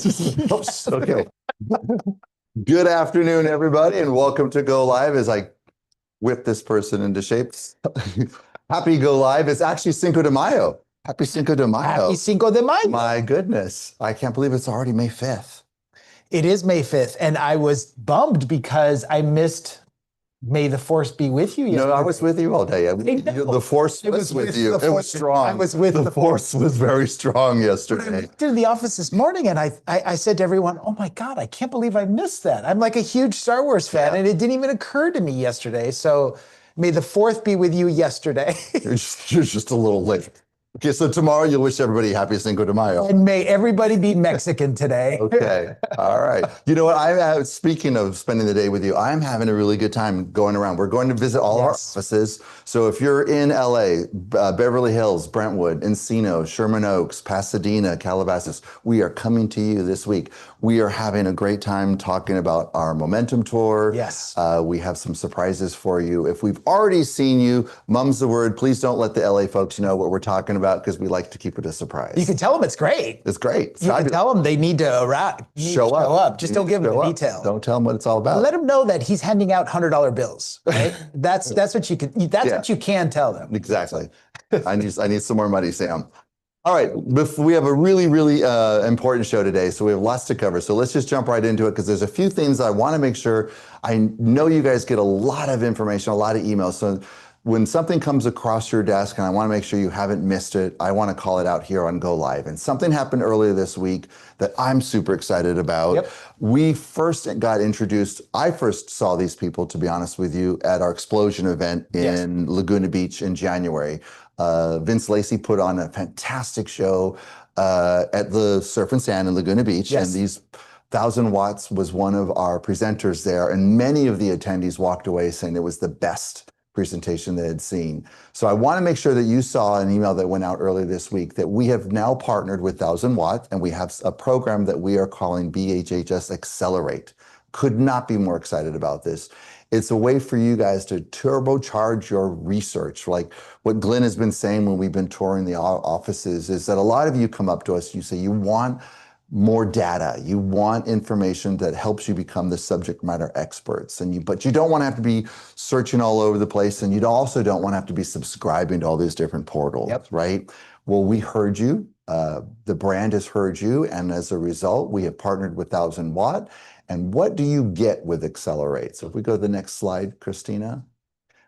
Oops, okay. Good afternoon, everybody, and welcome to Go Live as I whip this person into shape. Happy Go Live. It's actually Cinco de Mayo. Happy Cinco de Mayo. Happy Cinco de Mayo. My goodness. I can't believe it's already May 5th. It is May 5th, and I was bummed because I missed May the Force be with you yesterday. No, I was with you all day. The Force was with you. It was strong. I was with the Force was very strong yesterday. I went to the office this morning, and I said to everyone, oh my God, I can't believe I missed that. I'm like a huge Star Wars fan, and it didn't even occur to me yesterday. So May the 4th be with you yesterday. You're just a little late. Okay, so tomorrow you'll wish everybody happy Cinco de Mayo. And may everybody be Mexican today. Okay, all right. You know what, speaking of spending the day with you, I'm having a really good time going around. We're going to visit all our offices. So if you're in LA, Beverly Hills, Brentwood, Encino, Sherman Oaks, Pasadena, Calabasas, we are coming to you this week. We are having a great time talking about our Momentum Tour. Yes. We have some surprises for you. If we've already seen you, mum's the word. Please don't let the LA folks know what we're talking about because we like to keep it a surprise. You can tell them it's great. It's great. You can tell them they need to show up. Just don't give them the detail. Don't tell them what it's all about. Let them know that he's handing out $100 bills. Right? That's what you can. What you can tell them. Exactly. I need some more money, Sam. All right, we have a really, really important show today, so we have lots to cover. So let's just jump right into it because there's a few things I want to make sure. I know you guys get a lot of information, a lot of emails. So when something comes across your desk and I want to make sure you haven't missed it, I want to call it out here on Go Live. And something happened earlier this week that I'm super excited about. Yep. We first got introduced, I first saw these people, to be honest with you, at our Explosion event in Laguna Beach in January. Vince Lacey put on a fantastic show at the Surf and Sand in Laguna Beach. Yes. And these 1000 Watts was one of our presenters there. And many of the attendees walked away saying it was the best presentation they had seen. So I want to make sure that you saw an email that went out earlier this week that we have now partnered with 1000 Watt and we have a program that we are calling BHHS Accelerate. Could not be more excited about this. It's a way for you guys to turbocharge your research. Like what Glenn has been saying when we've been touring the offices is that a lot of you come up to us, you say you want more data, you want information that helps you become the subject matter experts, but you don't want to have to be searching all over the place, and you also don't want to have to be subscribing to all these different portals, right? Well, we heard you, the brand has heard you, and as a result, we have partnered with 1000 Watt. And what do you get with Accelerate? So if we go to the next slide, Christina.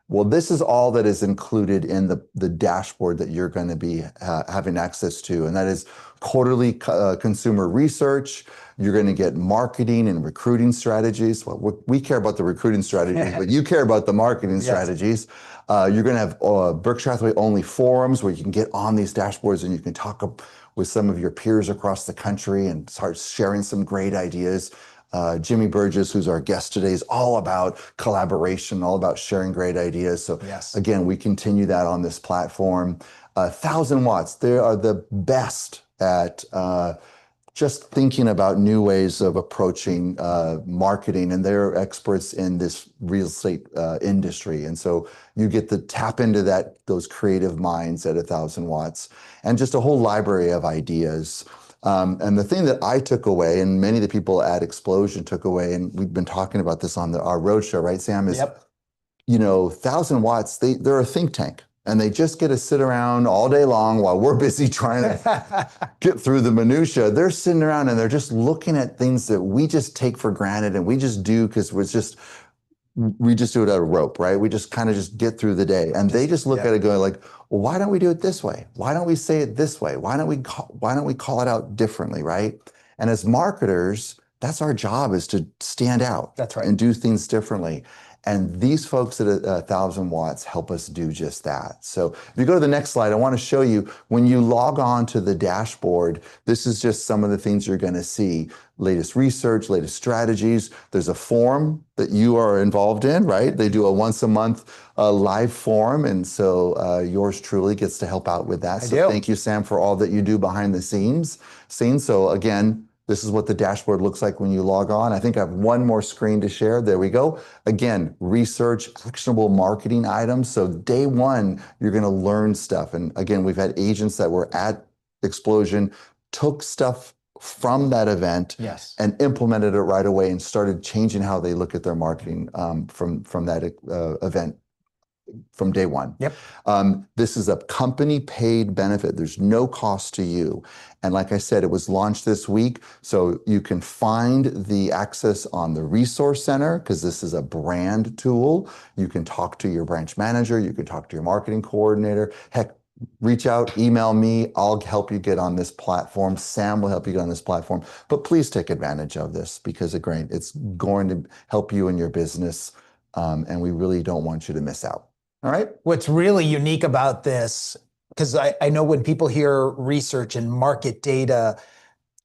Well, this is all that is included in the dashboard that you're going to be having access to, and that is quarterly consumer research. You're going to get marketing and recruiting strategies. Well, we care about the recruiting strategies, but you care about the marketing strategies. You're going to have Berkshire Hathaway only forums where you can get on these dashboards and you can talk with some of your peers across the country and start sharing some great ideas. Jimmy Burgess, who's our guest today, is all about collaboration, all about sharing great ideas. So again, we continue that on this platform. 1000 Watts, they are the best at just thinking about new ways of approaching marketing, and they're experts in this real estate industry. And so you get to tap into those creative minds at 1000 Watts and just a whole library of ideas. And the thing that I took away, and many of the people at Explosion took away, and we've been talking about this on our roadshow, right, Sam, is, 1000 Watts, they're a think tank. And they just get to sit around all day long while we're busy trying to get through the minutia. They're sitting around and they're just looking at things that we just take for granted and we just do because we just do it at a rope, right? We just kind of just get through the day. And they just look at it going like, well, why don't we do it this way? Why don't we say it this way? Why don't we call it out differently, right? And as marketers, that's our job, is to stand out. That's right. And do things differently. And these folks at 1000 Watts help us do just that. So if you go to the next slide, I want to show you when you log on to the dashboard, this is just some of the things you're going to see. Latest research, latest strategies. There's a forum that you are involved in, right? They do a once a month live forum. And so yours truly gets to help out with that. So thank you, Sam, for all that you do behind the scenes. So again, this is what the dashboard looks like when you log on. I think I have one more screen to share. There we go. Again, research, actionable marketing items. So day one, you're going to learn stuff. And again, we've had agents that were at Explosion, took stuff from that event Yes. and implemented it right away and started changing how they look at their marketing from that event from day one. Yep. This is a company paid benefit. There's no cost to you. And like I said, it was launched this week. So you can find the access on the Resource Center because this is a brand tool. You can talk to your branch manager. You can talk to your marketing coordinator. Heck, reach out, email me. I'll help you get on this platform. Sam will help you get on this platform. But please take advantage of this because it's going to help you in your business. And we really don't want you to miss out. All right. What's really unique about this, because I know when people hear research and market data,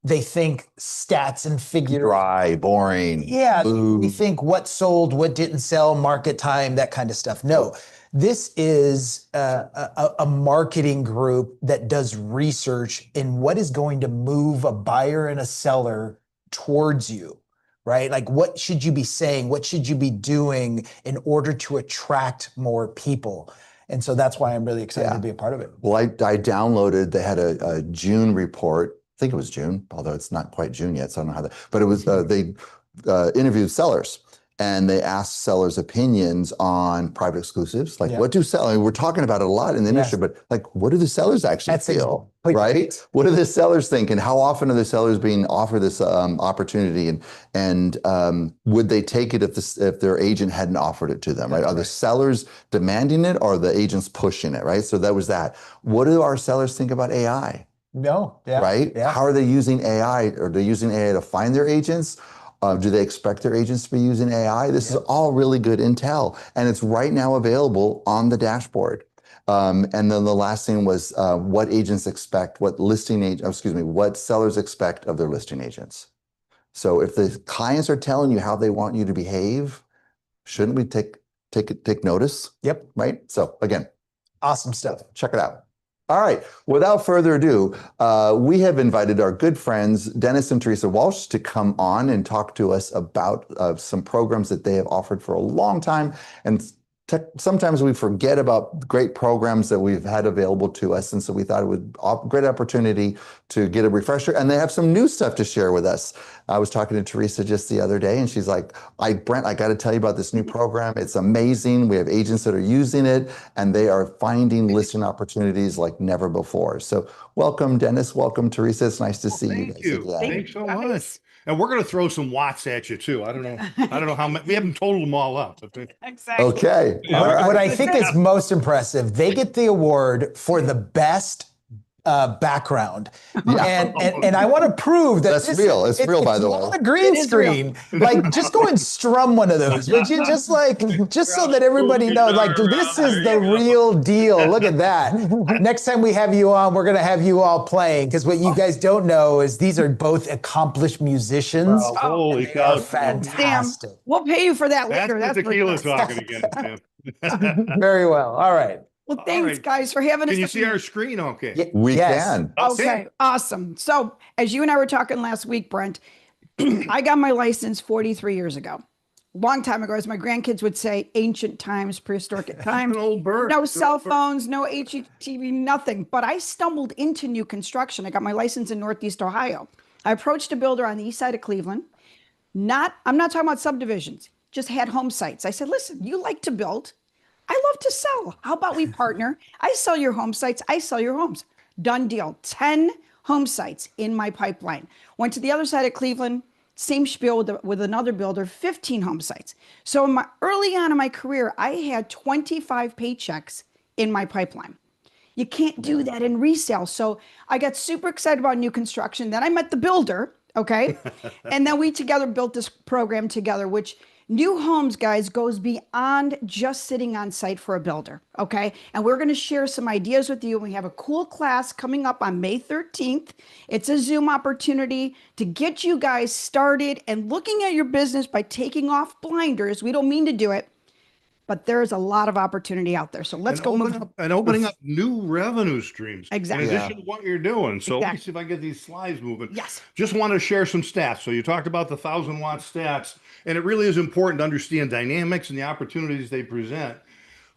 they think stats and figures. Dry, boring. Yeah, Boo. they think what sold, what didn't sell, market time, that kind of stuff. No, this is a marketing group that does research in what is going to move a buyer and a seller towards you. Right? Like, what should you be saying? What should you be doing in order to attract more people? And so that's why I'm really excited to be a part of it. Well, I downloaded, they had a June report. I think it was June, although it's not quite June yet, so I don't know how that, but it was, they interviewed sellers and they asked sellers' opinions on private exclusives. Like, what do sellers, we're talking about it a lot in the industry, but like, what do the sellers actually feel, right? What do the sellers think? And how often are the sellers being offered this opportunity? And would they take it if their agent hadn't offered it to them, right? Are the sellers demanding it or are the agents pushing it, right? So that was that. What do our sellers think about AI? No, Right? How are they using AI? Are they using AI to find their agents? Do they expect their agents to be using AI? This is all really good intel, and it's right now available on the dashboard. And then the last thing was what agents expect, what sellers expect of their listing agents. So if the clients are telling you how they want you to behave, shouldn't we take notice? Yep. Right. So again, awesome stuff. Check it out. All right. Without further ado, we have invited our good friends, Dennis and Teresa Walsh, to come on and talk to us about some programs that they have offered for a long time. And sometimes we forget about great programs that we've had available to us. And so we thought it would be a great opportunity to get a refresher. And they have some new stuff to share with us. I was talking to Teresa just the other day and she's like, Brent, I got to tell you about this new program. It's amazing. We have agents that are using it and they are finding listing opportunities like never before. So welcome, Dennis. Welcome, Teresa. It's nice to see you guys again. Thanks so much. And we're going to throw some watts at you too. I don't know how many, we haven't totaled them all up. Exactly. Okay. What I think is most impressive, they get the award for the best background. And I want to prove that that's real. It's real, by the way. It's not a green screen. Like, just go and strum one of those, would you? Just so that everybody knows, like, this is the real deal. Look at that. Next time we have you on, we're going to have you all playing, because what you guys don't know is these are both accomplished musicians. Oh, holy cow. Fantastic. Sam, we'll pay you for that later. That's the tequila talking again, Sam. Very well. All right. Well, thanks, guys, for having us. Can you see our screen okay? We can. Okay, awesome. So, as you and I were talking last week, Brent, I got my license 43 years ago. Long time ago, as my grandkids would say, ancient times, prehistoric times. An old bird. No cell phones, no HGTV, nothing. But I stumbled into new construction. I got my license in Northeast Ohio. I approached a builder on the east side of Cleveland. I'm not talking about subdivisions, just had home sites. I said, listen, you like to build. I love to sell. How about we partner? I sell your home sites. I sell your homes. Done deal. 10 home sites in my pipeline. Went to the other side of Cleveland, same spiel with another builder, 15 home sites. So early on in my career, I had 25 paychecks in my pipeline. You can't do that in resale. So I got super excited about new construction. Then I met the builder, okay? And then we together built this program together, which New Homes, guys, goes beyond just sitting on site for a builder, okay? And we're going to share some ideas with you. We have a cool class coming up on May 13th. It's a Zoom opportunity to get you guys started and looking at your business by taking off blinders. We don't mean to do it, but there's a lot of opportunity out there. So let's go move up. And opening up new revenue streams. Exactly. In addition to what you're doing. So let me see if I can get these slides moving. Yes. Just want to share some stats. So you talked about the 1,000-watt stats, and it really is important to understand dynamics and the opportunities they present.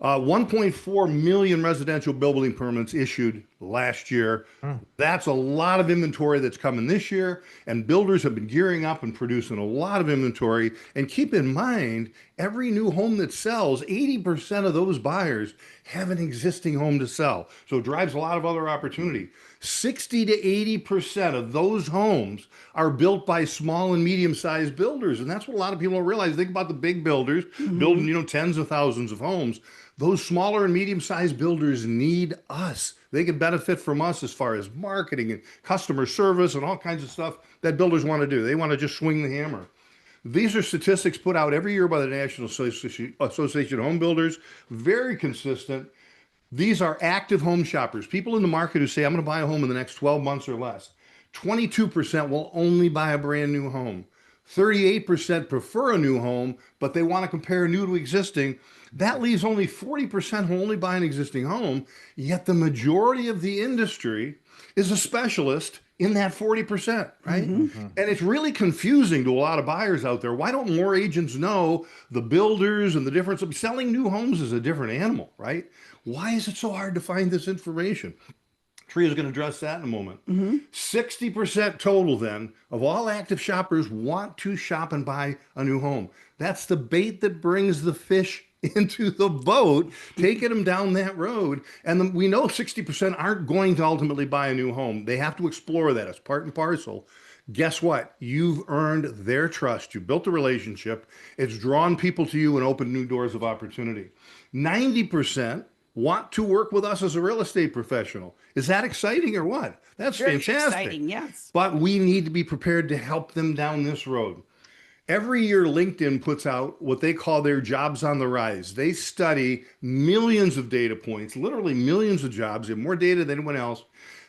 1.4 million residential building permits issued last year. That's a lot of inventory that's coming this year, and builders have been gearing up and producing a lot of inventory. And keep in mind, every new home that sells, 80% of those buyers have an existing home to sell. So it drives a lot of other opportunity. 60 to 80% of those homes are built by small and medium-sized builders. And that's what a lot of people don't realize. Think about the big builders building, tens of thousands of homes. Those smaller and medium-sized builders need us. They can benefit from us as far as marketing and customer service and all kinds of stuff that builders want to do. They want to just swing the hammer. These are statistics put out every year by the National Association of Home Builders, very consistent. These are active home shoppers, people in the market who say, I'm going to buy a home in the next 12 months or less. 22% will only buy a brand new home. 38% prefer a new home, but they want to compare new to existing. That leaves only 40% who only buy an existing home, yet the majority of the industry is a specialist in that 40%, right? And it's really confusing to a lot of buyers out there. Why don't more agents know the builders and the difference of selling new homes is a different animal, right? Why is it so hard to find this information? Tree is going to address that in a moment. 60% total then of all active shoppers want to shop and buy a new home. That's the bait that brings the fish into the boat, taking them down that road. And we know 60% aren't going to ultimately buy a new home. They have to explore that. It's part and parcel. Guess what? You've earned their trust. You built a relationship. It's drawn people to you and opened new doors of opportunity. 90% want to work with us as a real estate professional. Is that exciting or what? That's Very fantastic. exciting, yes. But we need to be prepared to help them down this road. Every year, LinkedIn puts out what they call their jobs on the rise. They study millions of data points, literally millions of jobs. They have more data than anyone else.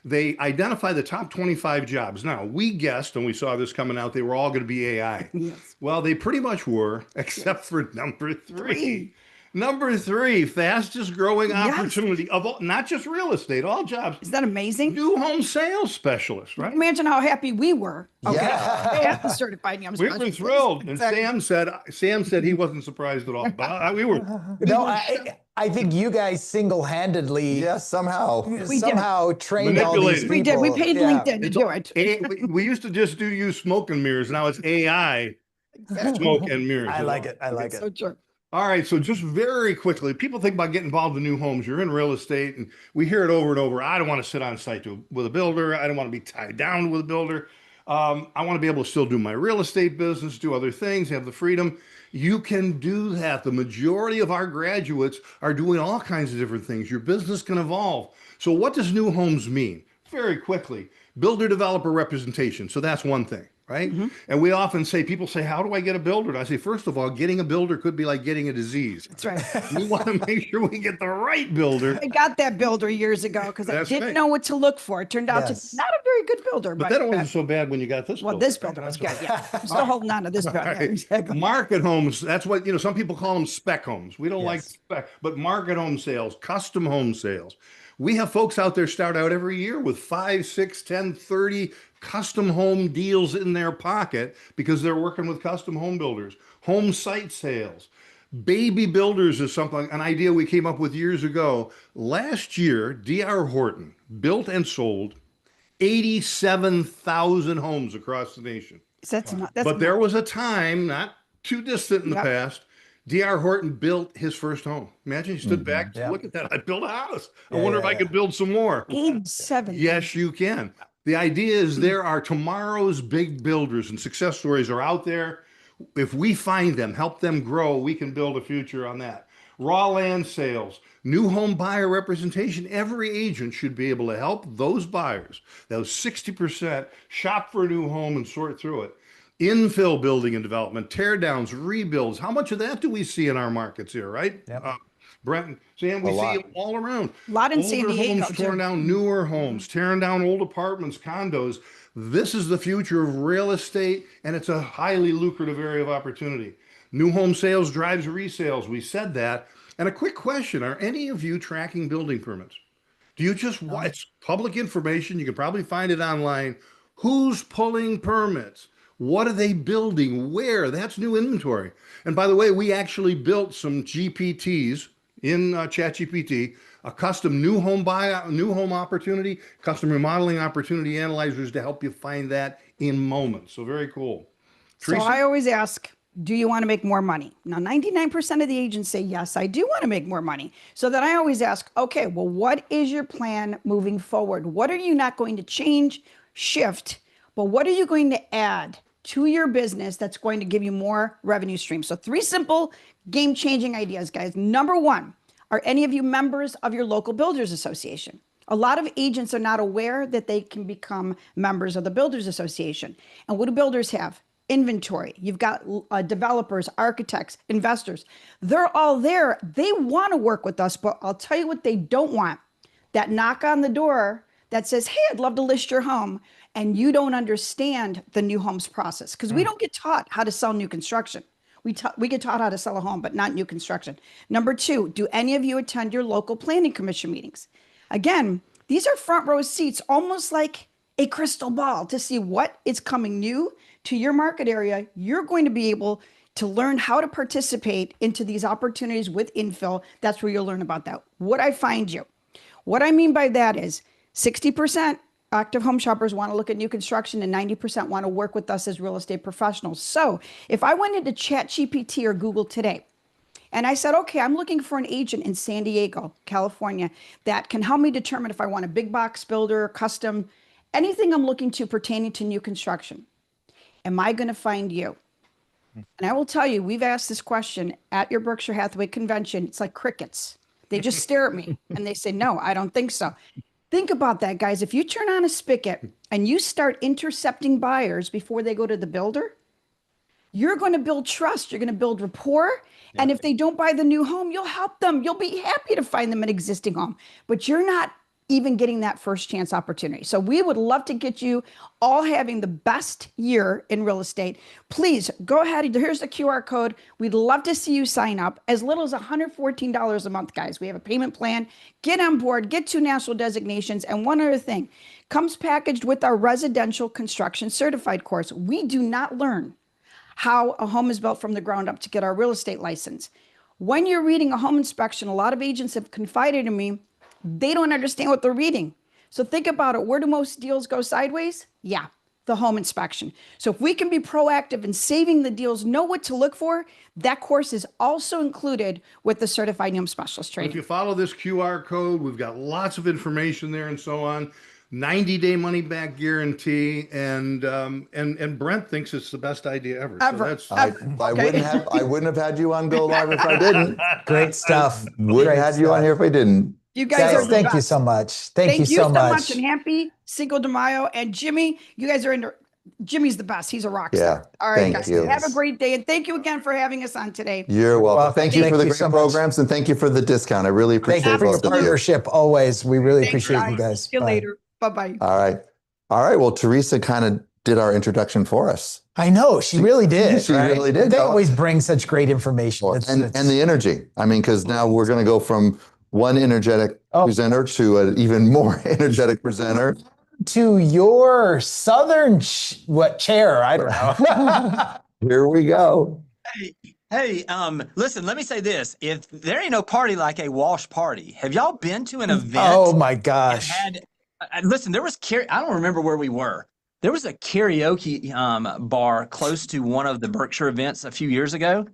They identify the top 25 jobs. Now, we guessed, and we saw this coming out, they were all going to be AI. Yes. Well, they pretty much were, except for number three. Number three, fastest growing opportunity of all, not just real estate, all jobs. Is that amazing? New home sales specialist, right? Imagine how happy we were. Okay. Yeah. They have the certified young We were specialist. thrilled. And Sam said he wasn't surprised at all. But we were. No, I think you guys single-handedly Yes, somehow. somehow trained all these Manipulated. We did. We people. paid Yeah. LinkedIn to do it. We used to just use smoke and mirrors. Now it's AI smoke and mirrors. I like it. I like So it. true. All right, so just very quickly, people think about getting involved in new homes. You're in real estate, and we hear it over and over. I don't want to sit on site with a builder. I don't want to be tied down with a builder. I want to be able to still do my real estate business, do other things, have the freedom. You can do that. The majority of our graduates are doing all kinds of different things. Your business can evolve. So what does new homes mean? Very quickly, builder developer representation. So that's one thing. Right? And we often say, people say, how do I get a builder? And I say, first of all, getting a builder could be like getting a disease. That's right. We want to make sure we get the right builder. I got that builder years ago because I That's didn't right. know what to look for. It turned out Yes. to not a very good builder. But that wasn't so bad when you got this well, builder. this builder was good. Yeah. I'm still holding on to this builder. Right. Exactly. Market homes, that's what, some people call them spec homes. We don't like Yes. spec, but market home sales, custom home sales. We have folks out there start out every year with 5, 6, 10, 30 custom home deals in their pocket because they're working with custom home builders. Home site sales. Baby builders is an idea we came up with years ago. Last year, D.R. Horton built and sold 87,000 homes across the nation. That's not. But there was a time, not too distant in the past, D.R. Horton built his first home. Imagine he stood back, look at that. I built a house. I wonder if I could build some more. 87. Yes, you can. The idea is there are tomorrow's big builders, and success stories are out there. If we find them, help them grow, we can build a future on that. Raw land sales, new home buyer representation. Every agent should be able to help those buyers, those 60%, shop for a new home and sort through it. Infill building and development, tear downs, rebuilds. How much of that do we see in our markets here, right? Yep. Brent and Sam, we see it all around. A lot in San Older Diego, homes too. torn down, newer homes, tearing down old apartments, condos. This is the future of real estate, and it's a highly lucrative area of opportunity. New home sales drives resales. We said that. And a quick question, are any of you tracking building permits? Do you just, it's public information. You can probably find it online. Who's pulling permits? What are they building? Where? That's new inventory. And by the way, we actually built some GPTs, in ChatGPT, a custom new home opportunity, custom remodeling opportunity analyzers to help you find that in moments. So very cool. So Teresa? I always ask, do you want to make more money? Now, 99% of the agents say, yes, I do want to make more money. So then I always ask, okay, well, what is your plan moving forward? What are you not going to change, shift, but what are you going to add to your business that's going to give you more revenue streams? So 3 simple game-changing ideas, guys. Number 1, are any of you members of your local builders association? A lot of agents are not aware that they can become members of the Builders Association. And what do builders have? Inventory. You've got developers, architects, investors. They're all there. They want to work with us, but I'll tell you what they don't want. That knock on the door that says, hey, I'd love to list your home, and you don't understand the new homes process, because we don't get taught how to sell new construction. We get taught how to sell a home, but not new construction. Number 2, do any of you attend your local planning commission meetings? Again, these are front row seats, almost like a crystal ball to see what is coming new to your market area. You're going to be able to learn how to participate into these opportunities with infill. That's where you'll learn about that. What I find you. What I mean by that is 60% active home shoppers want to look at new construction and 90% want to work with us as real estate professionals. So if I went into ChatGPT or Google today and I said, okay, I'm looking for an agent in San Diego, California, that can help me determine if I want a big box builder, custom, anything I'm looking to pertaining to new construction, am I going to find you? And I will tell you, we've asked this question at your Berkshire Hathaway convention. It's like crickets. They just stare at me and they say, no, I don't think so. Think about that, guys. If you turn on a spigot and you start intercepting buyers before they go to the builder, you're going to build trust. You're going to build rapport. And if they don't buy the new home, you'll help them. You'll be happy to find them an existing home, but you're not even getting that first chance opportunity. So we would love to get you all having the best year in real estate. Please go ahead. Here's the QR code. We'd love to see you sign up. As little as $114 a month, guys. We have a payment plan. Get on board, get 2 national designations. And one other thing, comes packaged with our residential construction certified course. We do not learn how a home is built from the ground up to get our real estate license. When you're reading a home inspection, a lot of agents have confided in me, they don't understand what they're reading. So think about it. Where do most deals go sideways? Yeah, the home inspection. So if we can be proactive in saving the deals, know what to look for, that course is also included with the Certified Home Specialist training. If you follow this QR code, we've got lots of information there and so on. 90-day money-back guarantee, and Brent thinks it's the best idea ever. Ever. So I wouldn't have had you on Go Live if I didn't. Great stuff. Wouldn't have had you on here if I didn't. You guys Guys, are the thank you best. so much. Thank you so much. And happy Cinco de Mayo. And Jimmy, you guys are into Jimmy's the best. He's a rock star. All right, thank guys. you. Have a great day. And thank you again for having us on today. You're welcome. Well, thank you for the great so much. programs, and thank you for the discount. I really Thank appreciate you for your both of you. partnership always. We really Thanks, appreciate you guys. See you Bye. later. Bye-bye. All right. Well, Teresa kind of did our introduction for us. I know, she really did. She right? really did. They always bring such great information. And the energy. I mean, because now we're going to go from one energetic presenter to an even more energetic presenter. To your southern chair, I don't know. Here we go. Hey, listen, let me say this. If there ain't no party like a wash party, have y'all been to an event? Oh my gosh. Listen, there was, I don't remember where we were. There was a karaoke bar close to one of the Berkshire events a few years ago.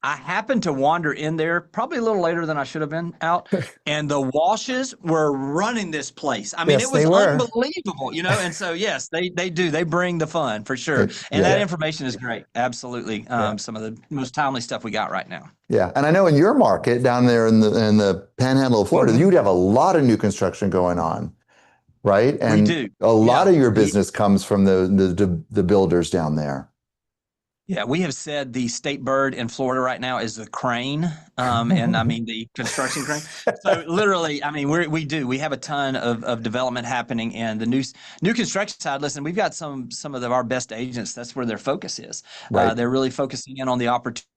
I happened to wander in there probably a little later than I should have been out, and the Washes were running this place. I mean, Yes, it was they were. unbelievable, you know, and so, yes, they do. They bring the fun for sure. And that information is great. Absolutely. Some of the most timely stuff we got right now. Yeah. And I know in your market down there in the panhandle of Florida, you'd have a lot of new construction going on, right? And we do. A lot of your business comes from the builders down there. Yeah, we have said the state bird in Florida right now is the crane, and I mean the construction crane. So literally, I mean we have a ton of development happening, and the new construction side. Listen, we've got some of our best agents. That's where their focus is. Right. They're really focusing in on the opportunity,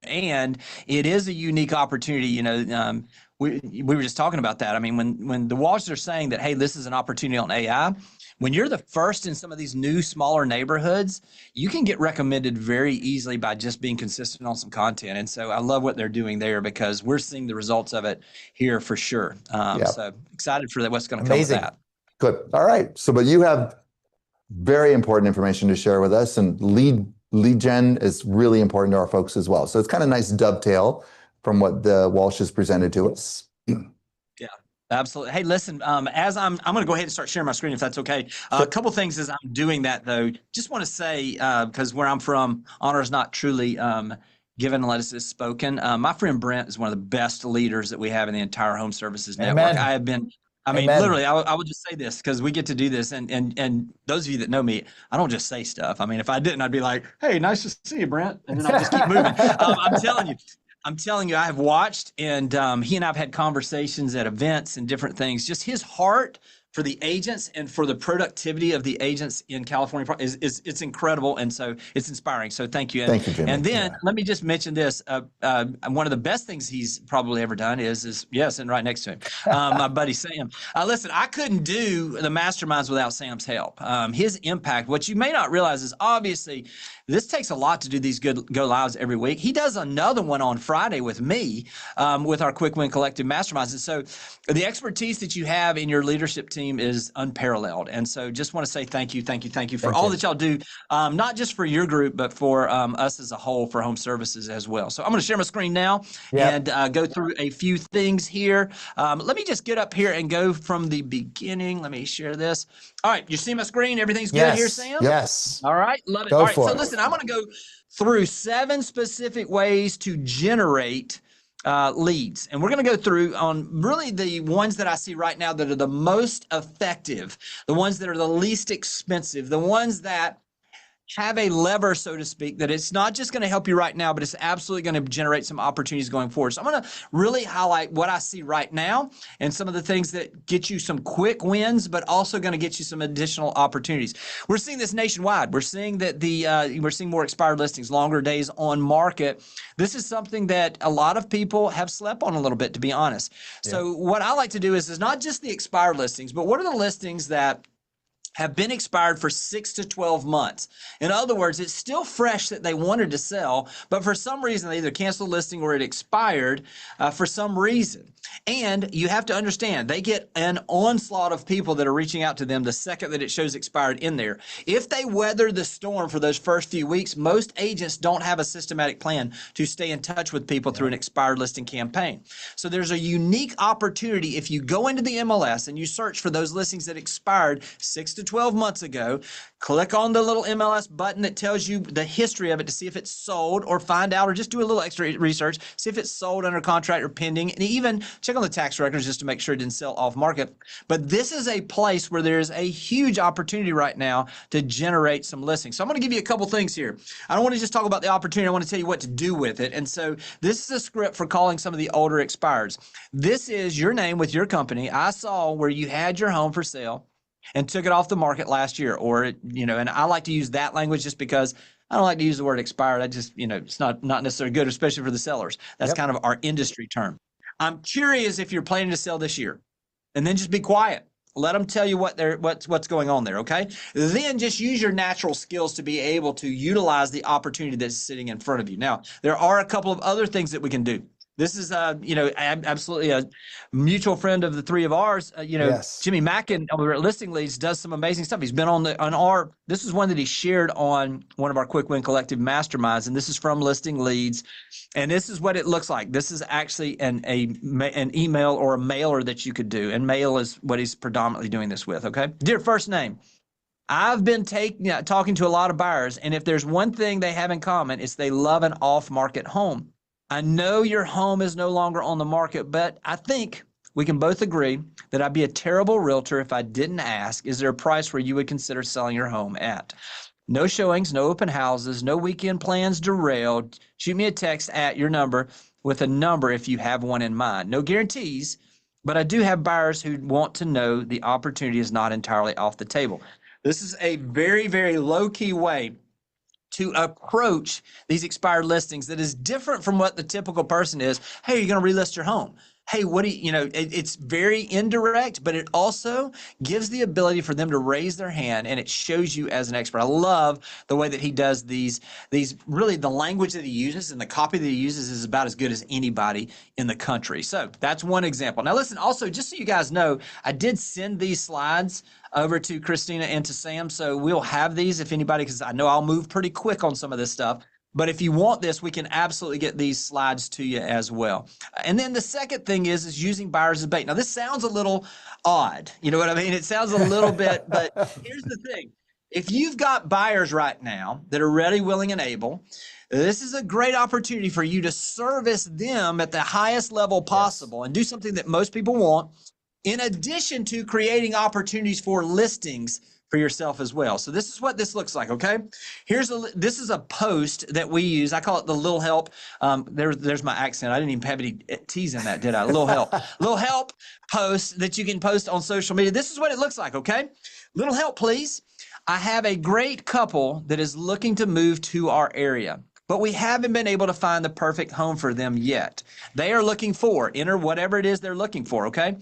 and it is a unique opportunity. You know, we were just talking about that. I mean, when the Walshers are saying that, hey, this is an opportunity on AI. when you're the first in some of these new smaller neighborhoods, you can get recommended very easily by just being consistent on some content. And so I love what they're doing there because we're seeing the results of it here for sure. So excited for that. What's going to come with that. Good. All right. So, but you have very important information to share with us, and lead gen is really important to our folks as well. So it's kind of nice dovetail from what the Walsh has presented to us. Yeah, absolutely. Hey, listen, as I'm going to go ahead and start sharing my screen if that's okay. A couple things as I'm doing that though, just want to say, because where I'm from, honor is not truly given unless it's spoken. My friend Brent is one of the best leaders that we have in the entire home services network. I have been, literally, I would just say this because we get to do this. And those of you that know me, I don't just say stuff. I mean, if I didn't, I'd be like, hey, nice to see you, Brent. And then I'll just keep moving. I'm telling you, I have watched, and he and I have had conversations at events and different things. Just his heart for the agents and for the productivity of the agents in California is it's incredible, and so it's inspiring. So thank you. Thank you, Jimmy. And then let me just mention this: one of the best things he's probably ever done is yes, and right next to him, my buddy Sam. Listen, I couldn't do the masterminds without Sam's help. His impact, what you may not realize, is obviously this takes a lot to do these go lives every week. He does another one on Friday with me, with our Quick Win Collective Masterminds. And so the expertise that you have in your leadership team is unparalleled. And so just want to say thank you for all that y'all do, not just for your group, but for us as a whole for home services as well. So I'm going to share my screen now and go through a few things here. Let me just get up here and go from the beginning. Let me share this. All right, you see my screen? Everything's good here, Sam? Yes. All right, love it. All right, so listen, I'm going to go through 7 specific ways to generate leads. And we're going to go through on really the ones that I see right now that are the most effective, the ones that are the least expensive, the ones that have a lever, so to speak, that it's not just going to help you right now, but it's absolutely going to generate some opportunities going forward. So I'm going to really highlight what I see right now and some of the things that get you some quick wins, but also going to get you some additional opportunities. We're seeing this nationwide. We're seeing that we're seeing more expired listings, longer days on market. This is something that a lot of people have slept on a little bit, to be honest. Yeah. So what I like to do is not just the expired listings, but what are the listings that have been expired for 6 to 12 months. In other words, it's still fresh that they wanted to sell, but for some reason they either canceled the listing or it expired for some reason. And you have to understand, they get an onslaught of people that are reaching out to them the second that it shows expired in there. If they weather the storm for those first few weeks, most agents don't have a systematic plan to stay in touch with people through an expired listing campaign. So there's a unique opportunity if you go into the MLS and you search for those listings that expired 6 to 12 months ago, click on the little MLS button that tells you the history of it to see if it's sold, or find out, or just do a little extra research, see if it's sold, under contract, or pending, and even check on the tax records just to make sure it didn't sell off market. But this is a place where there's a huge opportunity right now to generate some listings. So I'm going to give you a couple things here. I don't want to just talk about the opportunity. I want to tell you what to do with it. And so this is a script for calling some of the older expireds. This is your name with your company. I saw where you had your home for sale and took it off the market last year, or and I like to use that language just because I don't like to use the word expired. I just, it's not necessarily good, especially for the sellers. That's kind of our industry term. I'm curious if you're planning to sell this year, and then just be quiet. Let them tell you what's going on there, okay? Then just use your natural skills to be able to utilize the opportunity that's sitting in front of you. Now, there are a couple of other things that we can do. This is, absolutely a mutual friend of the three of ours. Jimmy Mackin over at Listing Leads does some amazing stuff. He's been this is one that he shared on one of our Quick Win Collective Masterminds, and this is from Listing Leads. And this is what it looks like. This is actually an email or a mailer that you could do. And mail is what he's predominantly doing this with, okay? Dear first name, I've been talking to a lot of buyers, and if there's one thing they have in common, it's they love an off-market home. I know your home is no longer on the market, but I think we can both agree that I'd be a terrible realtor if I didn't ask, is there a price where you would consider selling your home at? No showings, no open houses, no weekend plans derailed. Shoot me a text at your number with a number if you have one in mind. No guarantees, but I do have buyers who want to know the opportunity is not entirely off the table. This is a very, very low-key way to approach these expired listings that is different from what the typical person is. Hey, you're going to relist your home. hey, what do you know, it's very indirect, but it also gives the ability for them to raise their hand, and it shows you as an expert. I love the way that he does these really, the language that he uses and the copy that he uses is about as good as anybody in the country. So that's one example. Now listen, also, just so you guys know, I did send these slides over to Christina and to Sam. So we'll have these if anybody, because I know I'll move pretty quick on some of this stuff. But if you want this, we can absolutely get these slides to you as well. And then the second thing is using buyers as bait. Now, this sounds a little odd. You know what I mean? It sounds a little bit, but here's the thing. If you've got buyers right now that are ready, willing, and able, this is a great opportunity for you to service them at the highest level possible and do something that most people want, in addition to creating opportunities for listings for yourself as well. So this is what this looks like, okay? This is a post that we use. I call it the Little Help. There's my accent. I didn't even have any T's in that, did I? Little Help. Little Help post that you can post on social media. This is what it looks like, okay? Little help, please. I have a great couple that is looking to move to our area, but we haven't been able to find the perfect home for them yet. They are looking for, enter whatever it is they're looking for, okay?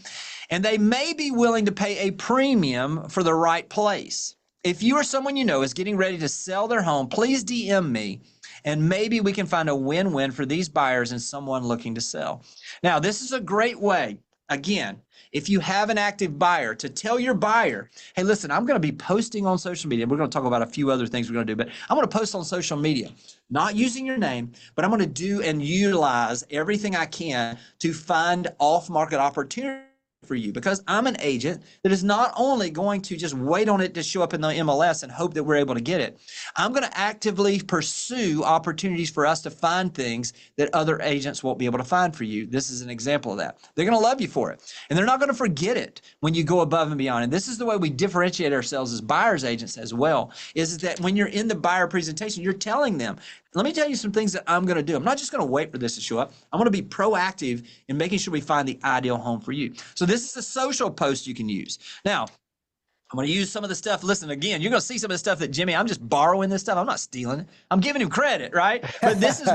And they may be willing to pay a premium for the right place. If you or someone you know is getting ready to sell their home, please DM me, and maybe we can find a win-win for these buyers and someone looking to sell. Now, this is a great way, again, if you have an active buyer, to tell your buyer, hey, listen, I'm going to be posting on social media. We're going to talk about a few other things we're going to do, but I'm going to post on social media, not using your name, but I'm going to do and utilize everything I can to find off-market opportunities for you, because I'm an agent that is not only going to just wait on it to show up in the MLS and hope that we're able to get it. I'm going to actively pursue opportunities for us to find things that other agents won't be able to find for you. This is an example of that. They're going to love you for it, and they're not going to forget it when you go above and beyond. And this is the way we differentiate ourselves as buyers agents as well, is that when you're in the buyer presentation, you're telling them, let me tell you some things that I'm going to do. I'm not just going to wait for this to show up. I'm going to be proactive in making sure we find the ideal home for you. So this is a social post you can use. Now, I'm going to use some of the stuff. Listen, again, you're going to see some of the stuff that Jimmy, I'm just borrowing this stuff. I'm not stealing it. I'm giving him credit, right? But this is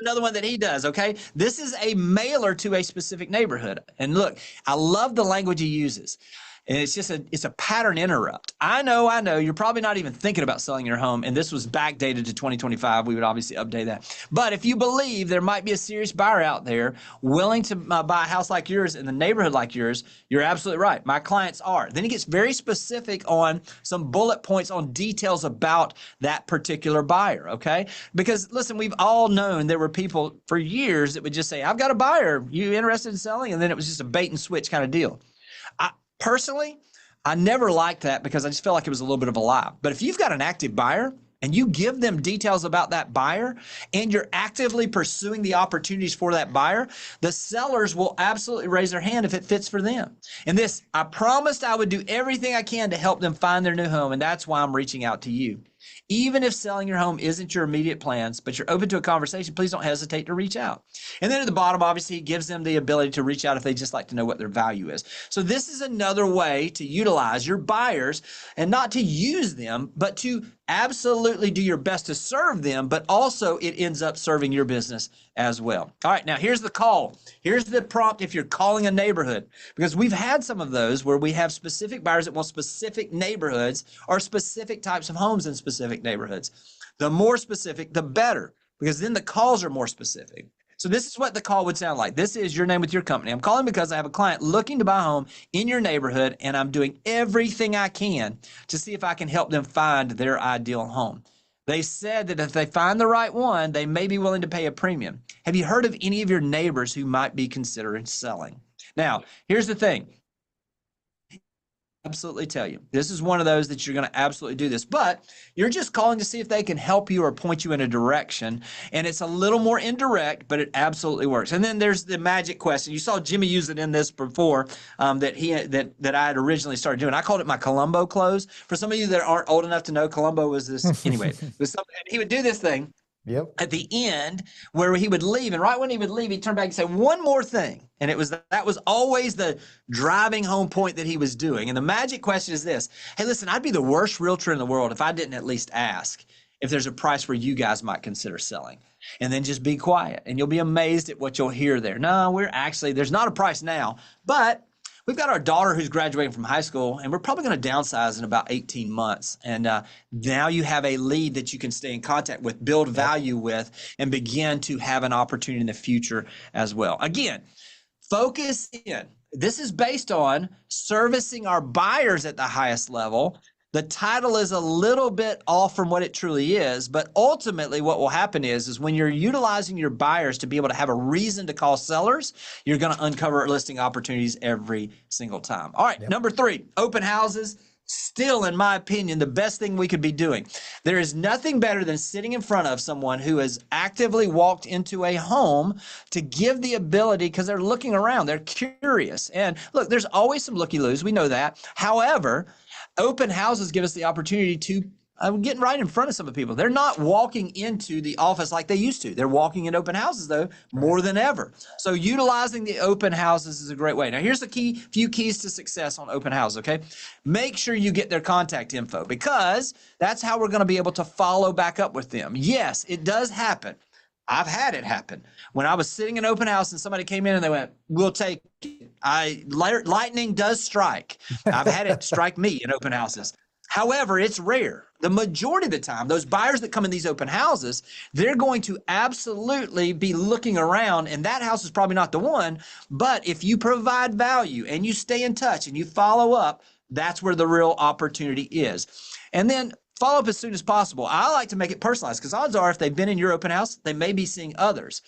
another one that he does, okay? This is a mailer to a specific neighborhood. And look, I love the language he uses. And it's a pattern interrupt. I know, you're probably not even thinking about selling your home, and this was backdated to 2025. We would obviously update that. But if you believe there might be a serious buyer out there willing to buy a house like yours in the neighborhood like yours, you're absolutely right. My clients are. Then he gets very specific on some bullet points on details about that particular buyer, okay? Because listen, we've all known there were people for years that would just say, I've got a buyer, you interested in selling? And then it was just a bait and switch kind of deal. Personally, I never liked that because I just felt like it was a little bit of a lie. But if you've got an active buyer and you give them details about that buyer and you're actively pursuing the opportunities for that buyer, the sellers will absolutely raise their hand if it fits for them. And this, I promised I would do everything I can to help them find their new home, and that's why I'm reaching out to you. Even if selling your home isn't your immediate plans, but you're open to a conversation, please don't hesitate to reach out. And then at the bottom, obviously, it gives them the ability to reach out if they just like to know what their value is. So this is another way to utilize your buyers, and not to use them, but to absolutely do your best to serve them, but also it ends up serving your business as well. All right, now here's the call. Here's the prompt if you're calling a neighborhood, because we've had some of those where we have specific buyers that want specific neighborhoods or specific types of homes in specific neighborhoods. The more specific, the better, because then the calls are more specific. So this is what the call would sound like. This is your name with your company. I'm calling because I have a client looking to buy a home in your neighborhood, and I'm doing everything I can to see if I can help them find their ideal home. They said that if they find the right one, they may be willing to pay a premium. Have you heard of any of your neighbors who might be considering selling? Now, here's the thing. Absolutely tell you, this is one of those that you're going to absolutely do this, but you're just calling to see if they can help you or point you in a direction. And it's a little more indirect, but it absolutely works. And then there's the magic question. You saw Jimmy use it in this before, that I had originally started doing. I called it my Columbo close. For some of you that aren't old enough to know, Columbo was this, anyway, it was something, he would do this thing. Yep. At the end where he would leave, and right when he would leave, he'd turn back and say one more thing. And that was always the driving home point that he was doing. And the magic question is this. Hey, listen, I'd be the worst realtor in the world if I didn't at least ask if there's a price where you guys might consider selling. and then just be quiet, and you'll be amazed at what you'll hear there. No, there's not a price now, but we've got our daughter who's graduating from high school, and we're probably going to downsize in about 18 months. And now you have a lead that you can stay in contact with, build value with, and begin to have an opportunity in the future as well. Again, focus in. This is based on servicing our buyers at the highest level. The title is a little bit off from what it truly is, but ultimately what will happen is when you're utilizing your buyers to be able to have a reason to call sellers, you're going to uncover listing opportunities every single time. All right, number 3, open houses. Still, in my opinion, the best thing we could be doing. There is nothing better than sitting in front of someone who has actively walked into a home to give the ability, because they're looking around, they're curious. And look, there's always some looky-loos, we know that. However, open houses give us the opportunity to get right in front of some of the people. They're not walking into the office like they used to. They're walking in open houses, though, more than ever. So utilizing the open houses is a great way. Now, here's the few keys to success on open houses, okay? Make sure you get their contact info, because that's how we're going to be able to follow back up with them. Yes, it does happen. I've had it happen. When I was sitting in open house and somebody came in and they went, "We'll take it." Lightning does strike. I've had it strike me in open houses. However, it's rare. The majority of the time, those buyers that come in these open houses, they're going to absolutely be looking around, and that house is probably not the one. But if you provide value and you stay in touch and you follow up, that's where the real opportunity is. And then follow up as soon as possible. I like to make it personalized, because odds are if they've been in your open house, they may be seeing others.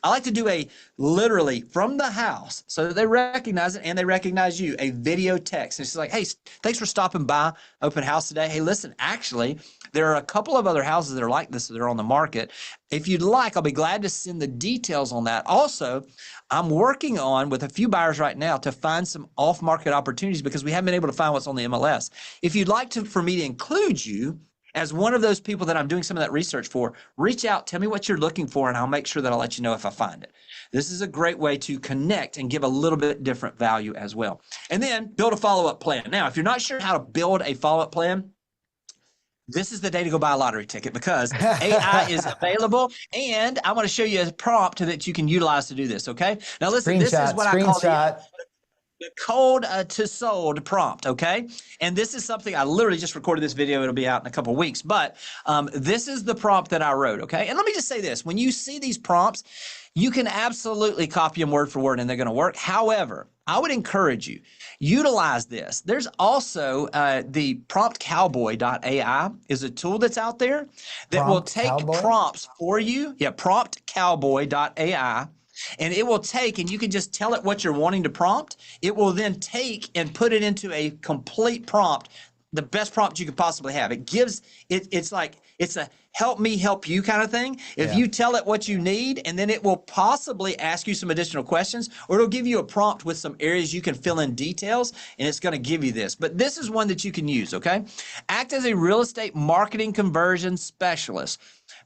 I like to do a literally from the house so that they recognize it and they recognize you, a video text. And it's like, "Hey, thanks for stopping by open house today. Hey, listen, actually, there are a couple of other houses that are like this that are on the market. If you'd like, I'll be glad to send the details on that. Also, I'm working on with a few buyers right now to find some off-market opportunities, because we haven't been able to find what's on the MLS. If you'd like for me to include you as one of those people that I'm doing some of that research for, reach out, tell me what you're looking for, and I'll make sure that I'll let you know if I find it." This is a great way to connect and give a little bit different value as well. And then build a follow-up plan. Now, if you're not sure how to build a follow-up plan, this is the day to go buy a lottery ticket, because AI is available, and I want to show you a prompt that you can utilize to do this, okay? Now listen, this is what I call the cold to sold prompt, okay? And this is something I literally just recorded this video. It'll be out in a couple of weeks, but this is the prompt that I wrote, okay? And let me just say this. When you see these prompts, you can absolutely copy them word for word and they're going to work. However, I would encourage you, utilize this. There's also the promptcowboy.ai is a tool that's out there that will take prompts for you. Yeah, promptcowboy.ai. And it will take, and you can just tell it what you're wanting to prompt. It will then take and put it into a complete prompt, the best prompt you could possibly have. It gives, it's like, it's a help me help you kind of thing. If you tell it what you need, and then it will possibly ask you some additional questions, or it'll give you a prompt with some areas you can fill in details, and it's going to give you this. But this is one that you can use, okay? Act as a real estate marketing conversion specialist.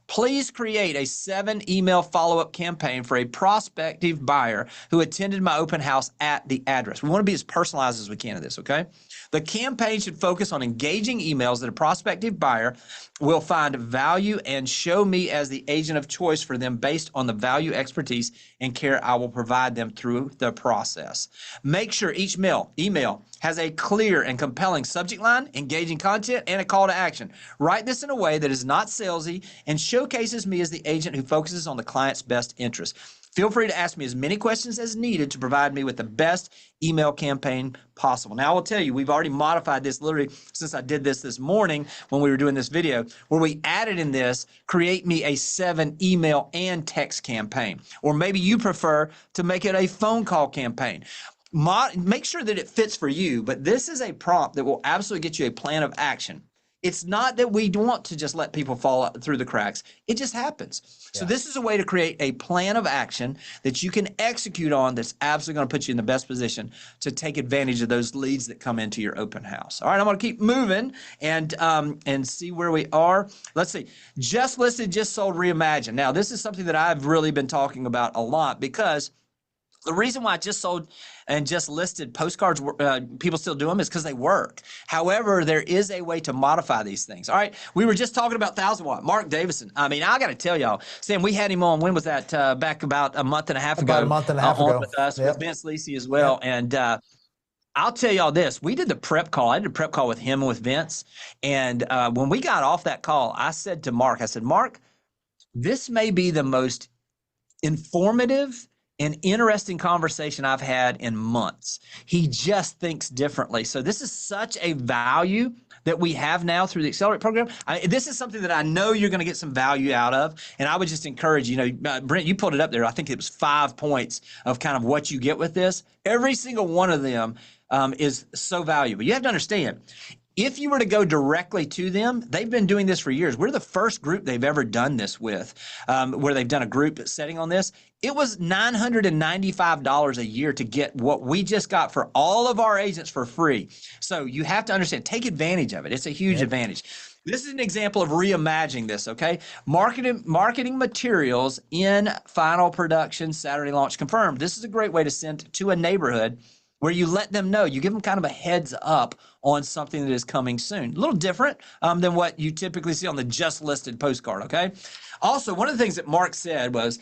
Please create a 7-email follow-up campaign for a prospective buyer who attended my open house at the address. We want to be as personalized as we can in this, okay? The campaign should focus on engaging emails that a prospective buyer will find value and show me as the agent of choice for them based on the value, expertise, and care I will provide them through the process. Make sure each email has a clear and compelling subject line, engaging content, and a call to action. Write this in a way that is not salesy and showcases me as the agent who focuses on the client's best interest. Feel free to ask me as many questions as needed to provide me with the best email campaign possible. Now, I will tell you, we've already modified this literally since I did this morning when we were doing this video, where we added in this, create me a 7-email and text campaign. Or maybe you prefer to make it a phone call campaign. Make sure that it fits for you, but this is a prompt that will absolutely get you a plan of action. It's not that we want to just let people fall through the cracks. It just happens. So this is a way to create a plan of action that you can execute on that's absolutely going to put you in the best position to take advantage of those leads that come into your open house. All right, I'm going to keep moving and see where we are. Let's see. Just listed, just sold, reimagine. Now, this is something that I've really been talking about a lot, because The reason why I just sold and just listed postcards, people still do them, is because they work. However, there is a way to modify these things. All right, we were just talking about 1,000-watt. Mark Davison. I mean, I got to tell y'all, Sam, we had him on. When was that? Back about a month and a half ago. About a month and a half on ago. with us, Yep. with Vince Lisi as well. Yep. And I'll tell y'all this. We did the prep call. I did a prep call with him and with Vince. And when we got off that call, I said to Mark, I said, Mark, this may be the most informative and interesting conversation I've had in months. He just thinks differently. So this is such a value that we have now through the Accelerate program. This is something that I know you're going to get some value out of. And I would just encourage, Brent, you pulled it up there. I think it was 5 points of kind of what you get with this. Every single one of them is so valuable. You have to understand, if you were to go directly to them, they've been doing this for years. We're the first group they've ever done this with, where they've done a group setting on this. It was $995 a year to get what we just got for all of our agents for free. So you have to understand, take advantage of it. It's a huge advantage. This is an example of reimagining this, okay? Marketing materials in final production, Saturday launch confirmed. This is a great way to send to a neighborhood where you let them know, you give them kind of a heads up on something that is coming soon. A little different than what you typically see on the just listed postcard, okay? Also, one of the things that Mark said was,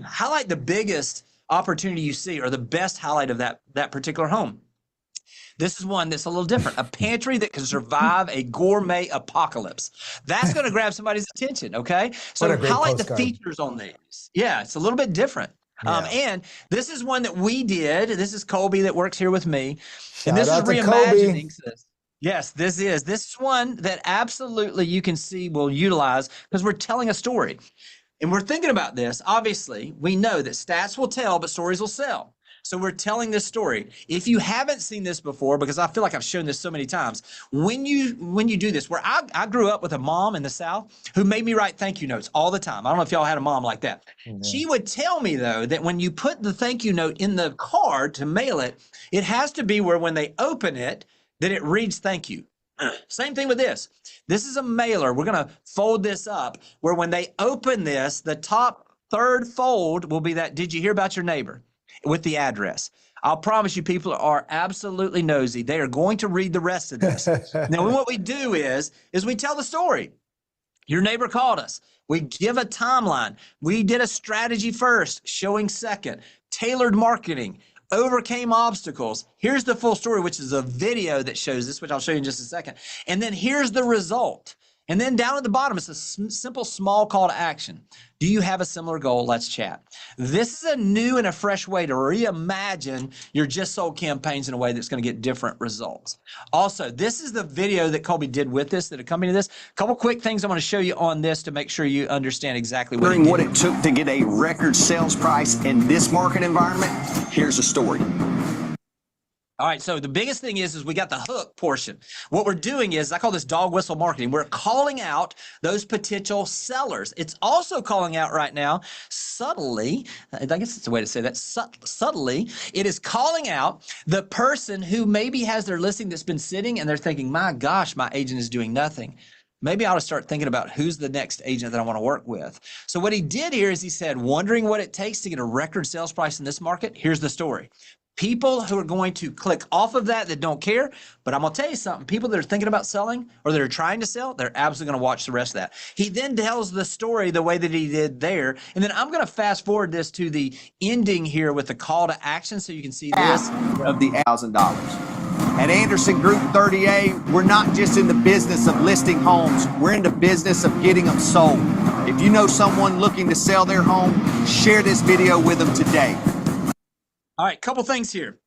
highlight the biggest opportunity you see or the best highlight of that particular home. This is one that's a little different. A pantry that can survive a gourmet apocalypse. That's going to grab somebody's attention, okay? So highlight the features on these. Yeah, it's a little bit different. Yeah. And this is one that we did. This is Colby that works here with me. And this is reimagining this. Yes, this is one that absolutely you can see we'll utilize because we're telling a story. And we're thinking about this. Obviously, we know that stats will tell, but stories will sell. So we're telling this story. If you haven't seen this before, because I feel like I've shown this so many times, when you do this, where I grew up with a mom in the South who made me write thank you notes all the time. I don't know if y'all had a mom like that. Mm-hmm. She would tell me, though, that when you put the thank you note in the card to mail it, it has to be where when they open it, that it reads thank you. Same thing with this. This is a mailer. We're going to fold this up where when they open this, the top third fold will be that, did you hear about your neighbor? With the address. I'll promise you, people are absolutely nosy. They are going to read the rest of this. Now, what we do is we tell the story. Your neighbor called us. We give a timeline. We did a strategy first, showing second, tailored marketing, overcame obstacles. Here's the full story, which is a video that shows this, which I'll show you in just a second. And then here's the result. And then down at the bottom, it's a simple, small call to action. Do you have a similar goal? Let's chat. This is a new and a fresh way to reimagine your just sold campaigns in a way that's going to get different results. Also, this is the video that Colby did with this, that accompanied this. A couple quick things I'm going to show you on this to make sure you understand exactly what it took to get a record sales price in this market environment. Here's a story. All right, so the biggest thing is we got the hook portion. What we're doing is, I call this dog whistle marketing. We're calling out those potential sellers. It's also calling out right now, subtly, I guess it's a way to say that, subtly, it is calling out the person who maybe has their listing that's been sitting and they're thinking, my gosh, my agent is doing nothing. Maybe I ought to start thinking about who's the next agent that I want to work with. So what he did here is he said, wondering what it takes to get a record sales price in this market? Here's the story. People who are going to click off of that don't care, but I'm going to tell you something. People that are thinking about selling or that are trying to sell, they're absolutely going to watch the rest of that. He then tells the story the way that he did there, and then I'm going to fast forward this to the ending here with the call to action so you can see this. Of the $1,000. At Anderson Group 30A, we're not just in the business of listing homes, we're in the business of getting them sold. If you know someone looking to sell their home, share this video with them today. All right, couple things here.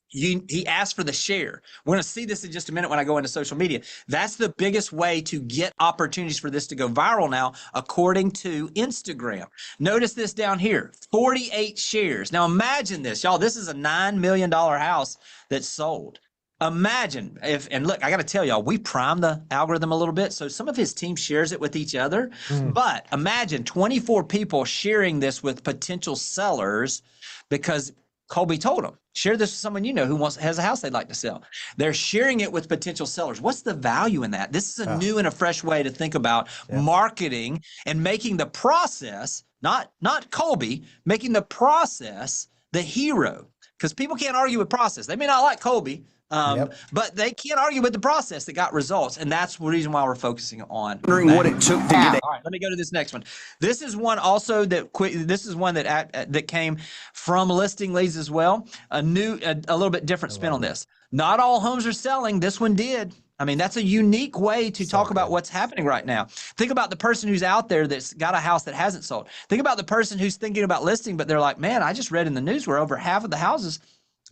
He asked for the share. We're going to see this in just a minute when I go into social media. That's the biggest way to get opportunities for this to go viral now, according to Instagram. Notice this down here, 48 shares. Now imagine this, y'all. This is a $9 million house that's sold. Imagine if, and look, I got to tell y'all, we primed the algorithm a little bit. So some of his team shares it with each other. But imagine 24 people sharing this with potential sellers because Colby told them, share this with someone you know who has a house they'd like to sell. They're sharing it with potential sellers. What's the value in that? This is a new and a fresh way to think about marketing and making the process, not Colby, making the process the hero, because people can't argue with process. They may not like Colby, but they can't argue with the process that got results. And that's the reason why we're focusing on Wondering what it took to get All right, let me go to this next one. This is one also this is one that came from listing leads as well. A little bit different spin on this. Not all homes are selling. This one did. I mean, that's a unique way to talk about what's happening right now. Think about the person who's out there that's got a house that hasn't sold. Think about the person who's thinking about listing, but they're like, man, I just read in the news where over half of the houses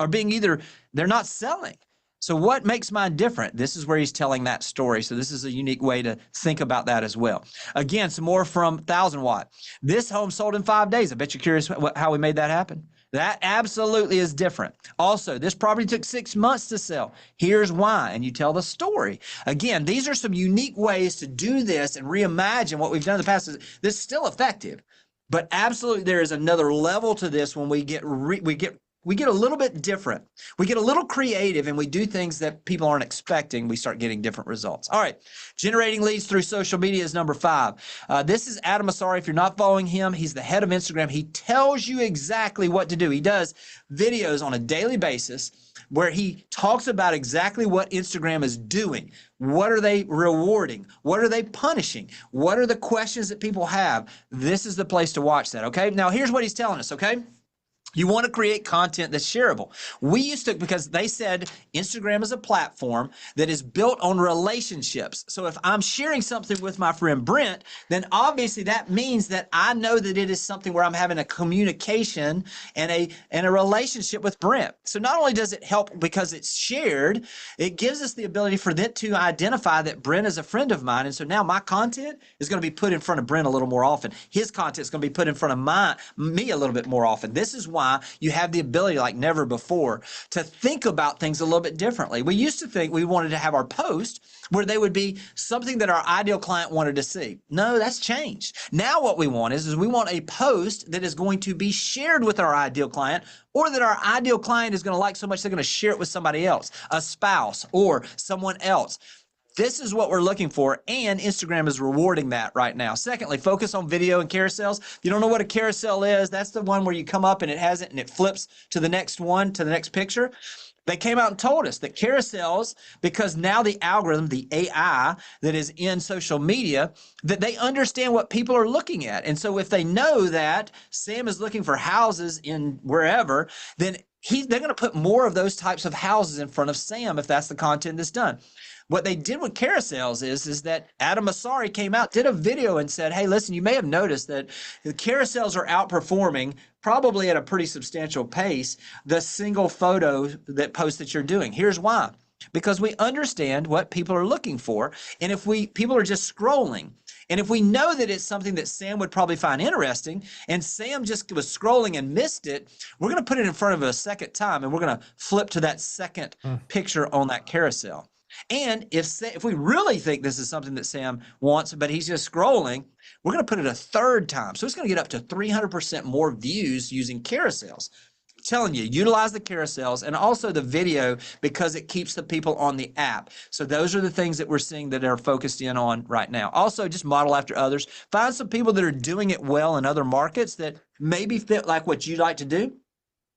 are they're not selling. So what makes mine different? This is where he's telling that story. So this is a unique way to think about that as well. Again, some more from 1000 Watt. This home sold in 5 days. I bet you're curious how we made that happen. That absolutely is different. Also, this property took 6 months to sell. Here's why, and you tell the story. Again, these are some unique ways to do this and reimagine what we've done in the past. This is still effective, but absolutely there is another level to this when we get a little bit different. We get a little creative and we do things that people aren't expecting. We start getting different results. All right. Generating leads through social media is number 5. This is Adam Asari. If you're not following him, he's the head of Instagram. He tells you exactly what to do. He does videos on a daily basis where he talks about exactly what Instagram is doing. What are they rewarding? What are they punishing? What are the questions that people have? This is the place to watch that. Okay. Now here's what he's telling us. Okay. You want to create content that's shareable. We used to, because they said Instagram is a platform that is built on relationships. So if I'm sharing something with my friend Brent, then obviously that means that I know that it is something where I'm having a communication and a relationship with Brent. So not only does it help because it's shared, it gives us the ability for them to identify that Brent is a friend of mine. And so now my content is going to be put in front of Brent a little more often. His content is going to be put in front of me a little bit more often. This is why you have the ability like never before to think about things a little bit differently. We used to think we wanted to have our post where they would be something that our ideal client wanted to see. No, that's changed. Now what we want is we want a post that is going to be shared with our ideal client, or that our ideal client is going to like so much they're going to share it with somebody else, a spouse or someone else. This is what we're looking for, and Instagram is rewarding that right now. Secondly, focus on video and carousels. If you don't know what a carousel is, that's the one where you come up and it has it and it flips to the next one, to the next picture. They came out and told us that carousels, because now the algorithm, the AI that is in social media, that they understand what people are looking at. And so if they know that Sam is looking for houses in wherever, then they're going to put more of those types of houses in front of Sam if that's the content that's done. What they did with carousels is that Adam Asari came out, did a video and said, hey, listen, you may have noticed that the carousels are outperforming probably at a pretty substantial pace the single photo that post that you're doing. Here's why. Because we understand what people are looking for. And if people are just scrolling, and if we know that it's something that Sam would probably find interesting, and Sam just was scrolling and missed it, we're going to put it in front of it a second time, and we're going to flip to that second picture on that carousel. And if we really think this is something that Sam wants, but he's just scrolling, we're going to put it a third time. So it's going to get up to 300% more views using carousels. I'm telling you, utilize the carousels and also the video because it keeps the people on the app. So those are the things that we're seeing that are focused in on right now. Also, just model after others. Find some people that are doing it well in other markets that maybe fit like what you like to do.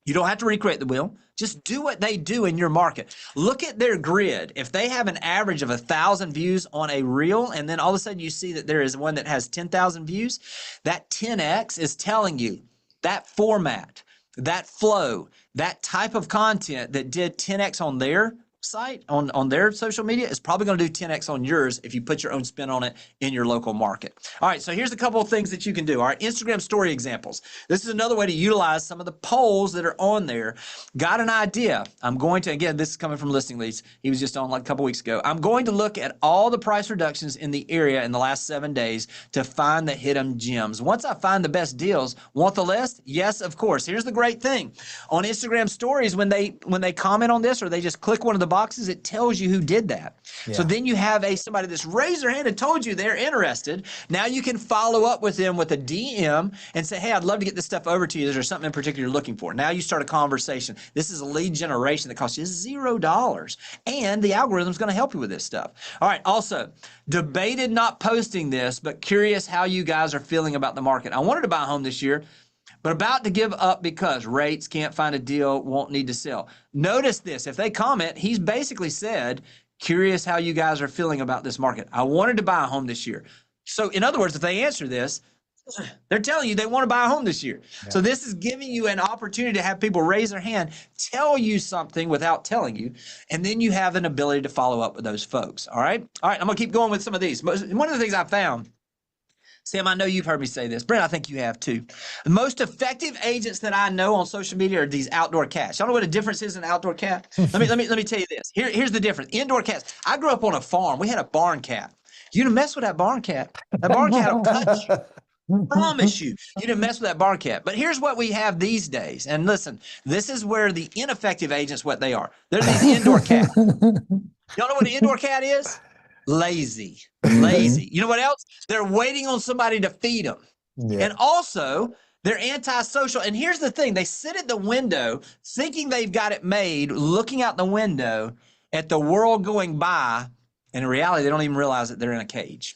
You don't have to recreate the wheel. Just do what they do in your market. Look at their grid. If they have an average of 1,000 views on a reel, and then all of a sudden you see that there is one that has 10,000 views, that 10x is telling you that format, that flow, that type of content that did 10x on their site, on their social media, is probably going to do 10x on yours if you put your own spin on it in your local market. All right, so here's a couple of things that you can do. All right, Instagram story examples. This is another way to utilize some of the polls that are on there. Got an idea. I'm going to, again, this is coming from Listing Leads. He was just on like a couple weeks ago. I'm going to look at all the price reductions in the area in the last 7 days to find the hidden gems. Once I find the best deals, want the list? Yes, of course. Here's the great thing. On Instagram stories, when they comment on this or they just click one of the boxes, it tells you who did that. Yeah. So then you have somebody that's raised their hand and told you they're interested. Now you can follow up with them with a DM and say, hey, I'd love to get this stuff over to you. Is there something in particular you're looking for? Now you start a conversation. This is a lead generation that costs you $0. And the algorithm's going to help you with this stuff. All right. Also, debated not posting this, but curious how you guys are feeling about the market. I wanted to buy a home this year. but about to give up because rates, can't find a deal, won't need to sell. Notice this. If they comment, he's basically said, curious how you guys are feeling about this market. I wanted to buy a home this year. So in other words, if they answer this, they're telling you they want to buy a home this year. Yeah. So this is giving you an opportunity to have people raise their hand, tell you something without telling you, and then you have an ability to follow up with those folks. All right? All right, I'm going to keep going with some of these. One of the things I found, Sam, I know you've heard me say this. Brent, I think you have too. The most effective agents that I know on social media are these outdoor cats. Y'all know what the difference is in an outdoor cat? Let me tell you this. Here's the difference. Indoor cats. I grew up on a farm. We had a barn cat. You didn't mess with that barn cat. That barn cat will cut you. Promise you didn't mess with that barn cat. But here's what we have these days. And listen, this is where the ineffective agents, what they are. They're these indoor cats. Y'all know what an indoor cat is? Lazy. You know what else? They're waiting on somebody to feed them. Yeah. And also, they're antisocial. And here's the thing. They sit at the window thinking they've got it made, looking out the window at the world going by. And in reality, they don't even realize that they're in a cage.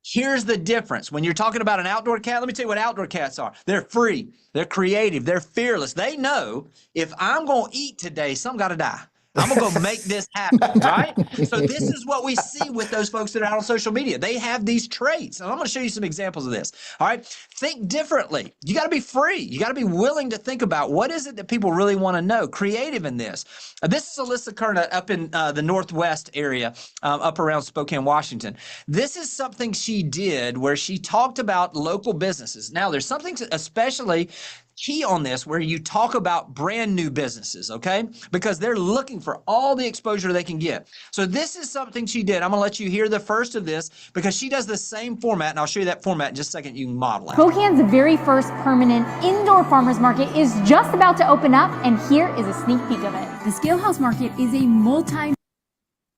Here's the difference. When you're talking about an outdoor cat, let me tell you what outdoor cats are. They're free. They're creative. They're fearless. They know if I'm going to eat today, something got to die. I'm going to go make this happen, right? So this is what we see with those folks that are out on social media. They have these traits. And I'm going to show you some examples of this, all right? Think differently. You got to be free. You got to be willing to think about what is it that people really want to know. Creative in this. This is Alyssa Kerna up in the Northwest area, up around Spokane, Washington. This is something she did where she talked about local businesses. Now, there's something especially key on this where you talk about brand new businesses, okay? Because they're looking for all the exposure they can get. So this is something she did. I'm going to let you hear the first of this because she does the same format, and I'll show you that format in just a second. You can model it. Spokane's very first permanent indoor farmers market is just about to open up, and here is a sneak peek of it. The Scale House Market is a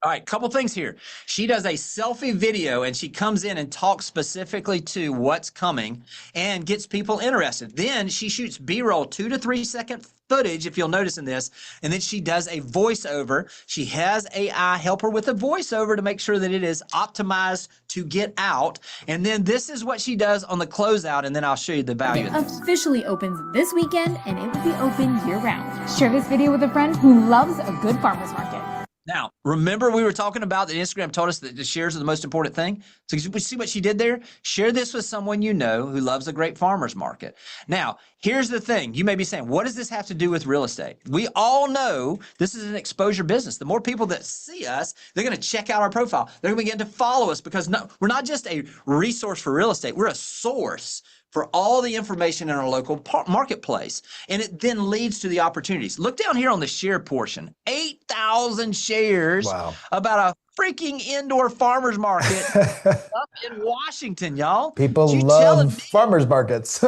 All right, couple things here. She does a selfie video and she comes in and talks specifically to what's coming and gets people interested. Then she shoots B-roll, 2 to 3 second footage, if you'll notice in this, and then she does a voiceover. She has AI help her with a voiceover to make sure that it is optimized to get out. And then this is what she does on the closeout, and then I'll show you the value of this. Officially opens this weekend, and it will be open year-round. Share this video with a friend who loves a good farmer's market. Now, remember we were talking about that Instagram told us that the shares are the most important thing? So you see what she did there? Share this with someone you know who loves a great farmer's market. Now, here's the thing. You may be saying, what does this have to do with real estate? We all know this is an exposure business. The more people that see us, they're going to check out our profile. They're going to begin to follow us because we're not just a resource for real estate. We're a source for all the information in our local marketplace. And it then leads to the opportunities. Look down here on the share portion, 8,000 shares about a freaking indoor farmer's market up in Washington, y'all. People love farmers markets.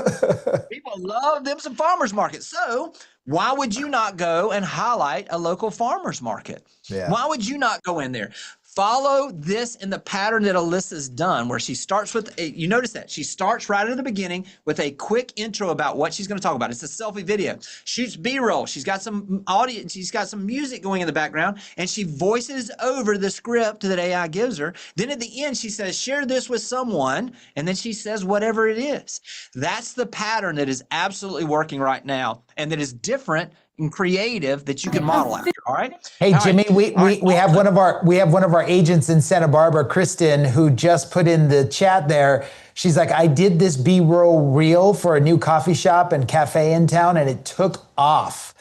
People love them some farmers markets. So why would you not go and highlight a local farmer's market? Yeah. Why would you not go in there? Follow this in the pattern that Alyssa's done, where she starts with, you notice that she starts right at the beginning with a quick intro about what she's going to talk about. It's a selfie video. Shoots B-roll. She's got some audio. She's got some music going in the background, and she voices over the script that AI gives her. Then at the end, she says, share this with someone, and then she says whatever it is. That's the pattern that is absolutely working right now, and that is different and creative that you can model after. All right. Hey, Jimmy, we have one of our agents in Santa Barbara, Kristen, who just put in the chat there. She's like, I did this B-roll reel for a new coffee shop and cafe in town, and it took off.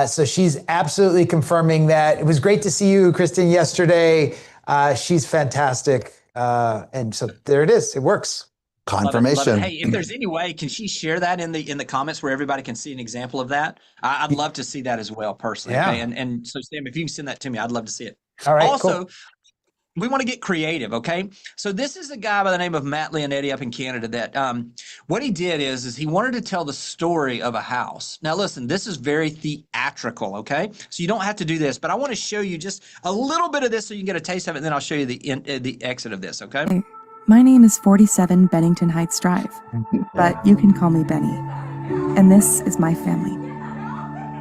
So she's absolutely confirming that. It was great to see you, Kristen, yesterday. She's fantastic. And so there it is. It works. Confirmation. Love it. Hey, if there's any way, can she share that in the comments where everybody can see an example of that? I'd love to see that as well, personally. Yeah. Okay? And so, Sam, if you can send that to me, I'd love to see it. All right. Also, cool. We want to get creative, okay? So this is a guy by the name of Matt Leonetti up in Canada that what he did is he wanted to tell the story of a house. Now, listen, this is very theatrical, okay? So you don't have to do this, but I want to show you just a little bit of this so you can get a taste of it, and then I'll show you the exit of this, okay? My name is 47 Bennington Heights Drive, but you can call me Benny. And this is my family.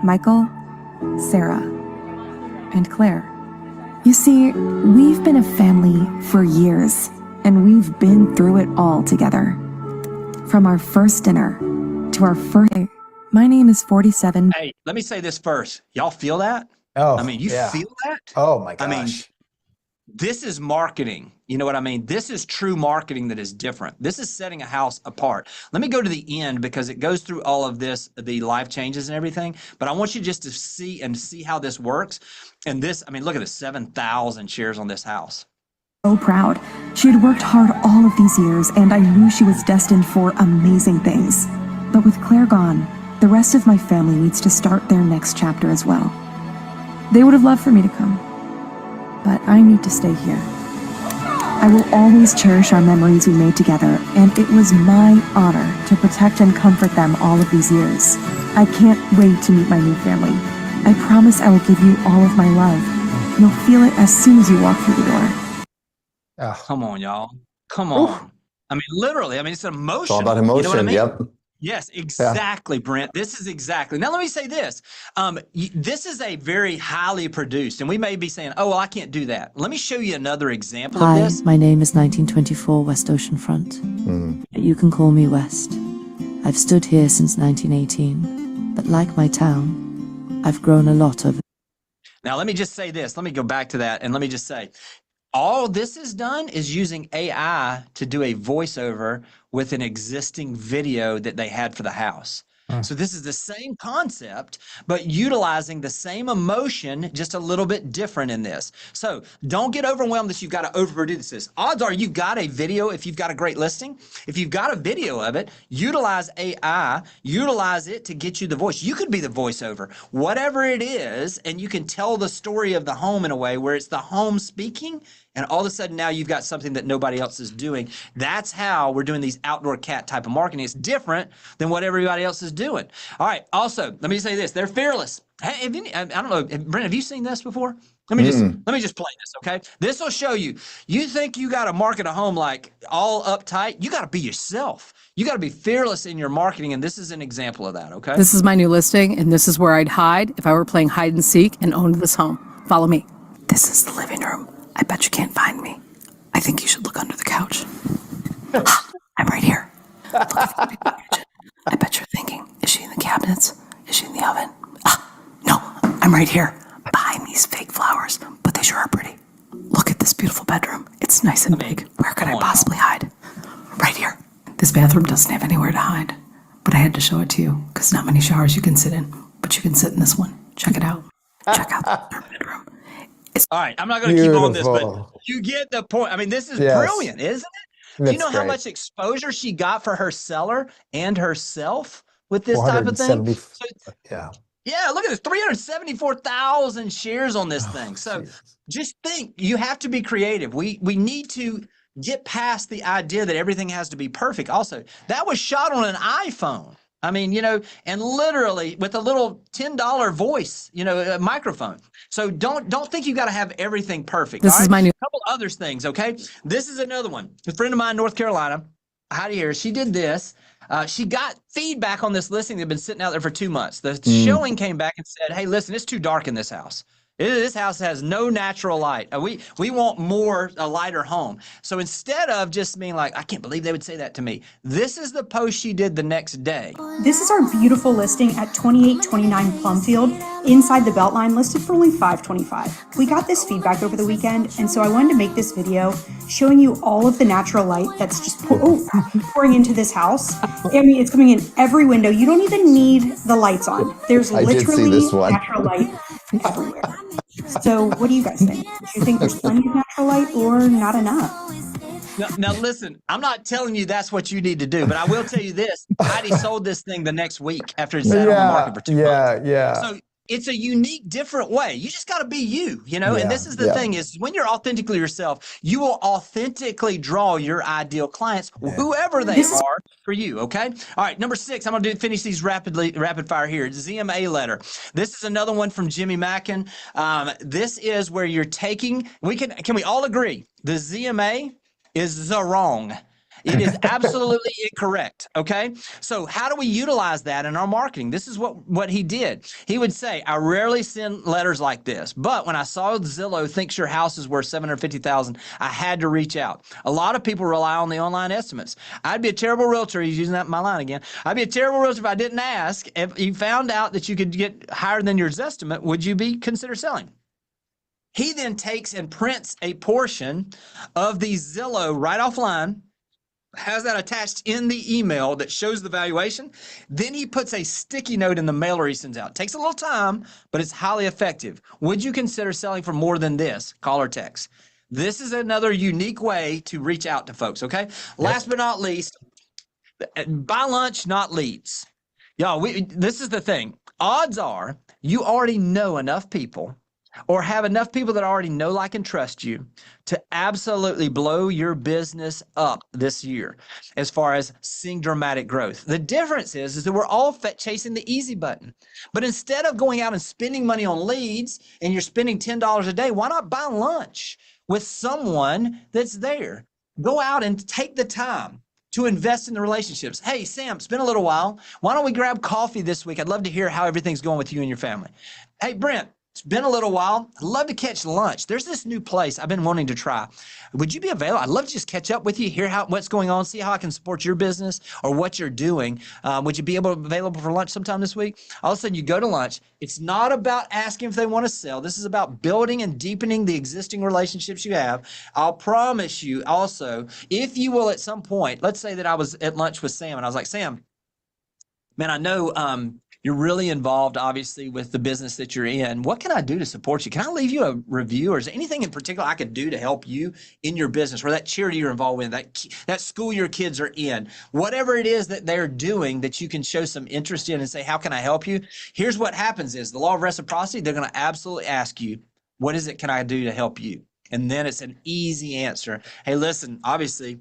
Michael, Sarah, and Claire. You see, we've been a family for years, and we've been through it all together. From our first dinner, to our first. My name is 47. Hey, let me say this first. Y'all feel that? Oh, I mean, you yeah. feel that? Oh my I mean, gosh. this is marketing. You know what I mean? This is true marketing that is different. This is setting a house apart. Let me go to the end because it goes through all of this, the life changes and everything. But I want you just to see how this works. And this, I mean, look at this, 7,000 shares on this house. So proud. She had worked hard all of these years, and I knew she was destined for amazing things. But with Claire gone, the rest of my family needs to start their next chapter as well. They would have loved for me to come, but I need to stay here. I will always cherish our memories we made together, and it was my honor to protect and comfort them all of these years. I can't wait to meet my new family. I promise I will give you all of my love. You'll feel it as soon as you walk through the door. Come on, y'all. Come on. I mean, literally, I mean, it's emotional. It's all about emotion. You know what I mean? Yep. Yes, exactly, Brent. This is exactly. Now, let me say this. This is a very highly produced, and we may be saying, oh, well, I can't do that. Let me show you another example of this. Hi, my name is 1924 West Ocean Front. You can call me West. I've stood here since 1918, but like my town, I've grown a lot over. Now, let me just say this. Let me go back to that, and let me just say, all this is done is using AI to do a voiceover with an existing video that they had for the house. So this is the same concept, but utilizing the same emotion, just a little bit different in this. So don't get overwhelmed that you've got to overproduce this. Odds are you've got a video if you've got a great listing. If you've got a video of it, utilize AI, utilize it to get you the voice. You could be the voiceover, whatever it is, and you can tell the story of the home in a way where it's the home speaking, and all of a sudden now you've got something that nobody else is doing. That's how we're doing these outdoor cat type of marketing. It's different than what everybody else is doing. All right. Also, let me say this. They're fearless. Hey, I don't know, Brent, have you seen this before? Let me just play this, okay? This will show you. You think you got to market a home like all uptight? You got to be yourself. You got to be fearless in your marketing, and this is an example of that, okay? This is my new listing, and this is where I'd hide if I were playing hide and seek and owned this home. Follow me. This is the living room. I bet you can't find me. I think you should look under the couch. I'm right here. Look at the big kitchen. I bet you're thinking, is she in the cabinets? Is she in the oven? No, I'm right here. Behind these fake flowers, but they sure are pretty. Look at this beautiful bedroom. It's nice and big. Where could I possibly hide? Right here. This bathroom doesn't have anywhere to hide, but I had to show it to you because not many showers you can sit in, but you can sit in this one. Check it out. Check out the bedroom. All right, I'm not going to keep on this, but you get the point. I mean, this is brilliant, isn't it? Do you know how much exposure she got for her seller and herself with this type of thing? Yeah, look at this, 374,000 shares on this thing. So just think, you have to be creative. We need to get past the idea that everything has to be perfect. Also, that was shot on an iPhone. I mean, you know, and literally with a little $10 voice, you know, microphone. So don't think you got to have everything perfect. This is my new. A couple other things, okay? This is another one. A friend of mine, North Carolina, Heidi here, she did this. She got feedback on this listing that had been sitting out there for 2 months. The showing came back and said, hey, listen, it's too dark in this house. This house has no natural light. We want a lighter home. So instead of just being like, I can't believe they would say that to me, this is the post she did the next day. This is our beautiful listing at 2829 Plumfield, inside the Beltline, listed for only $525. We got this feedback over the weekend, and so I wanted to make this video showing you all of the natural light that's just pouring into this house. I mean, it's coming in every window. You don't even need the lights on. There's literally natural light everywhere. So what do you guys think? Do you think there's plenty of natural light or not enough? Now listen, I'm not telling you that's what you need to do, but I will tell you this. Heidi sold this thing the next week after it sat on the market for 2 months. So it's a unique, different way. You just got to be you, you know? And this is the thing is when you're authentically yourself, you will authentically draw your ideal clients, whoever they are for you, okay? All right, number 6, I'm going to finish these rapid fire here. ZMA letter. This is another one from Jimmy Mackin. This is where you're taking, can we all agree? The ZMA is the wrong. It is absolutely incorrect. Okay. So how do we utilize that in our marketing? This is what he did. He would say, I rarely send letters like this, but when I saw Zillow thinks your house is worth $750,000, I had to reach out. A lot of people rely on the online estimates. I'd be a terrible realtor. He's using that in my line again. I'd be a terrible realtor if I didn't ask. If you found out that you could get higher than your estimate, would you consider selling? He then takes and prints a portion of the Zillow right offline, has that attached in the email that shows the valuation. Then he puts a sticky note in the mailer he sends out. It takes a little time, but it's highly effective. Would you consider selling for more than this? Call or text. This is another unique way to reach out to folks, okay? Last but not least, buy lunch, not leads. Y'all, this is the thing. Odds are you already know enough people or have enough people that already know, like, and trust you to absolutely blow your business up this year as far as seeing dramatic growth. The difference is that we're all chasing the easy button. But instead of going out and spending money on leads and you're spending $10 a day, why not buy lunch with someone that's there? Go out and take the time to invest in the relationships. Hey, Sam, it's been a little while. Why don't we grab coffee this week? I'd love to hear how everything's going with you and your family. Hey, Brent, it's been a little while. I'd love to catch lunch. There's this new place I've been wanting to try. Would you be available? I'd love to just catch up with you, hear what's going on, see how I can support your business or what you're doing. Would you be available for lunch sometime this week? All of a sudden, you go to lunch. It's not about asking if they want to sell. This is about building and deepening the existing relationships you have. I'll promise you also, if you will at some point, let's say that I was at lunch with Sam and I was like, Sam, man, I know you're really involved, obviously, with the business that you're in. What can I do to support you? Can I leave you a review, or is there anything in particular I could do to help you in your business, or that charity you're involved with, that school your kids are in, whatever it is that they're doing that you can show some interest in and say, how can I help you? Here's what happens is the law of reciprocity, they're going to absolutely ask you, what is it can I do to help you? And then it's an easy answer. Hey, listen, obviously,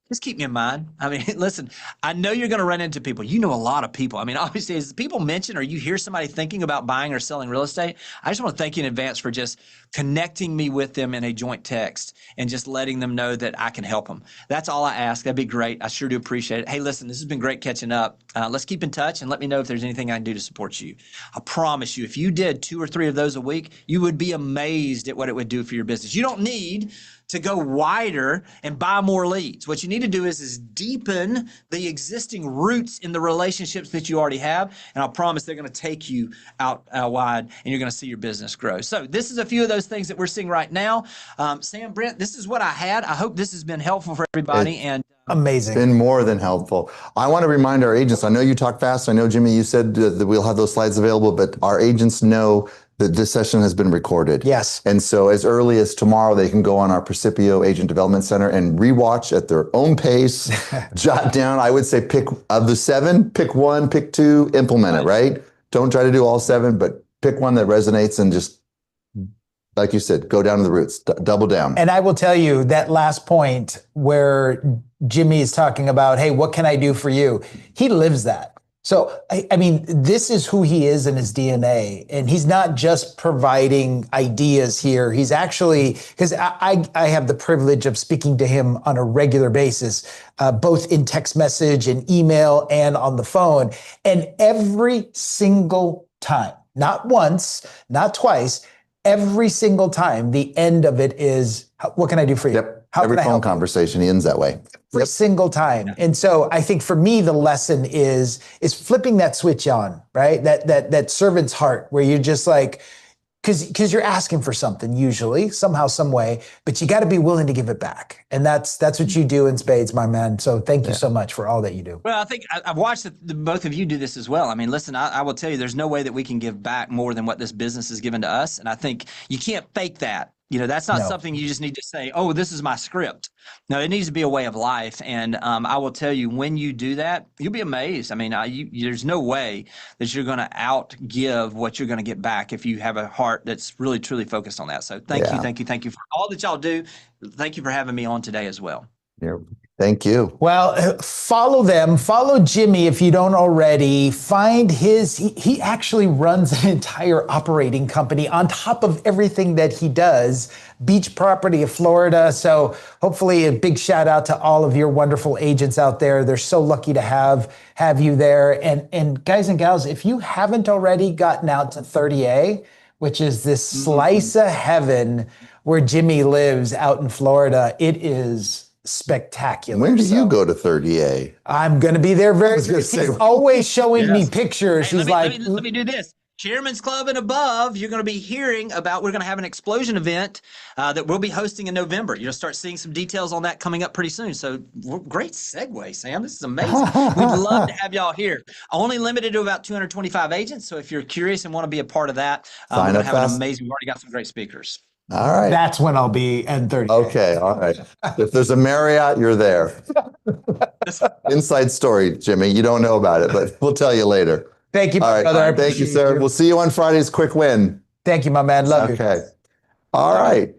just keep me in mind. I mean, listen, I know you're going to run into people. You know a lot of people. I mean, obviously, as people mention or you hear somebody thinking about buying or selling real estate, I just want to thank you in advance for just connecting me with them in a joint text and just letting them know that I can help them. That's all I ask. That'd be great. I sure do appreciate it. Hey, listen, this has been great catching up. Let's keep in touch and let me know if there's anything I can do to support you. I promise you, if you did 2 or 3 of those a week, you would be amazed at what it would do for your business. You don't need to go wider and buy more leads. What you need to do is deepen the existing roots in the relationships that you already have. And I promise they're going to take you out wide and you're going to see your business grow. So this is a few of those things that we're seeing right now. Sam, Brent, this is what I had. I hope this has been helpful for everybody. And amazing. Been more than helpful. I want to remind our agents, I know you talk fast. I know, Jimmy, you said that we'll have those slides available, but our agents know that this session has been recorded. Yes. And so as early as tomorrow, they can go on our Precipio Agent Development Center and rewatch at their own pace, jot down, I would say pick of the 7, pick 1, pick 2, implement it, right? Don't try to do all 7, but pick one that resonates and just, like you said, go down to the roots, double down. And I will tell you that last point where Jimmy is talking about, hey, what can I do for you? He lives that. So, I mean, this is who he is in his DNA. And he's not just providing ideas here. He's actually, because I have the privilege of speaking to him on a regular basis, both in text message and email and on the phone. And every single time, not once, not twice, every single time, the end of it is, what can I do for you? Yep. How Every can I phone help conversation, he ends that way. Every single time. Yeah. And so I think for me, the lesson is flipping that switch on, right? That servant's heart where you're just like, because you're asking for something usually, somehow, some way, but you got to be willing to give it back. And that's what you do in spades, my man. So thank you so much for all that you do. Well, I think I've watched both of you do this as well. I mean, listen, I will tell you, there's no way that we can give back more than what this business has given to us. And I think you can't fake that. You know, that's not something you just need to say, oh, this is my script. No, it needs to be a way of life. And I will tell you, when you do that, you'll be amazed. I mean, there's no way that you're going to outgive what you're going to get back if you have a heart that's really, truly focused on that. So thank you for all that y'all do. Thank you for having me on today as well. Yeah. Thank you. Well, follow them. Follow Jimmy if you don't already. Find he actually runs an entire operating company on top of everything that he does. Beach property of Florida. So hopefully a big shout out to all of your wonderful agents out there. They're so lucky to have you there. And guys and gals, if you haven't already gotten out to 30A, which is this slice of heaven where Jimmy lives out in Florida, it is spectacular. When do you go to 30A? I'm going to be there very soon. He's always showing me pictures. Hey, He's let me do this. Chairman's Club and above, you're going to be hearing about, we're going to have an explosion event that we'll be hosting in November. You'll start seeing some details on that coming up pretty soon. So great segue, Sam. This is amazing. We'd love to have y'all here. Only limited to about 225 agents. So if you're curious and want to be a part of that, we're going to have an amazing, we've already got some great speakers. All right. That's when I'll be at 30. Okay. All right. If there's a Marriott, you're there. Inside story, Jimmy. You don't know about it, but we'll tell you later. Thank you, all right. brother. Thank you, sir. We'll see you on Friday's Quick Win. Thank you, my man. Love you. Okay. All right.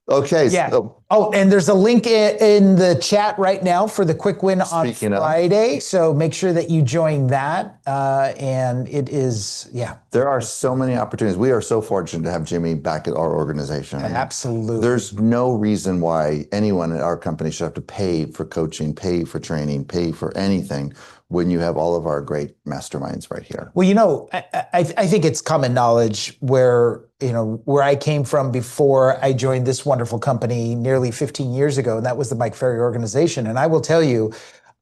Okay. Yeah. So, and there's a link in the chat right now for the Quick Win on Friday. So make sure that you join that. And it is, there are so many opportunities. We are so fortunate to have Jimmy back at our organization. Absolutely. There's no reason why anyone at our company should have to pay for coaching, pay for training, pay for anything when you have all of our great masterminds right here. Well, I think it's common knowledge where I came from before I joined this wonderful company nearly 15 years ago, and that was the Mike Ferry organization. And I will tell you,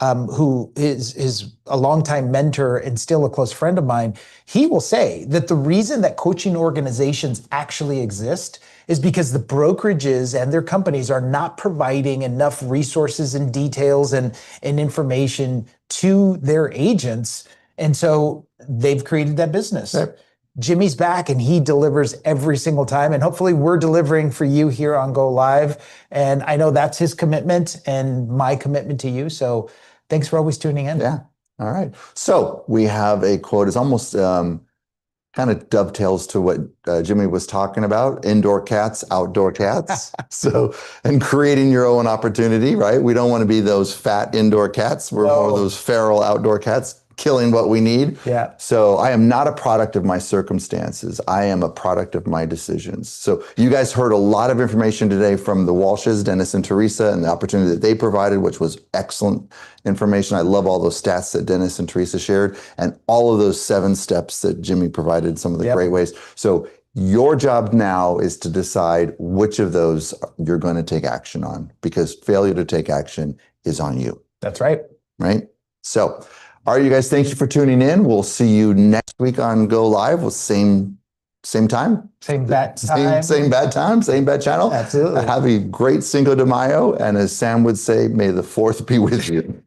who is a longtime mentor and still a close friend of mine, he will say that the reason that coaching organizations actually exist is because the brokerages and their companies are not providing enough resources and details and information to their agents. And so they've created that business. Right. Jimmy's back and he delivers every single time. And hopefully we're delivering for you here on Go Live. And I know that's his commitment and my commitment to you. So thanks for always tuning in. Yeah. All right. So we have a quote. It's almost kind of dovetails to what Jimmy was talking about. Indoor cats, outdoor cats. And creating your own opportunity, right? We don't want to be those fat indoor cats. We're more of those feral outdoor cats, killing what we need. Yeah. So I am not a product of my circumstances. I am a product of my decisions. So you guys heard a lot of information today from the Walshes, Dennis and Teresa, and the opportunity that they provided, which was excellent information. I love all those stats that Dennis and Teresa shared, and all of those 7 steps that Jimmy provided, some of the great ways. So your job now is to decide which of those you're going to take action on, because failure to take action is on you. That's right. Right? So, all right, you guys, thank you for tuning in. We'll see you next week on Go Live with same time? Same bad time. Same bad time, same bad channel. Absolutely. Have a great Cinco de Mayo. And as Sam would say, may the 4th be with you.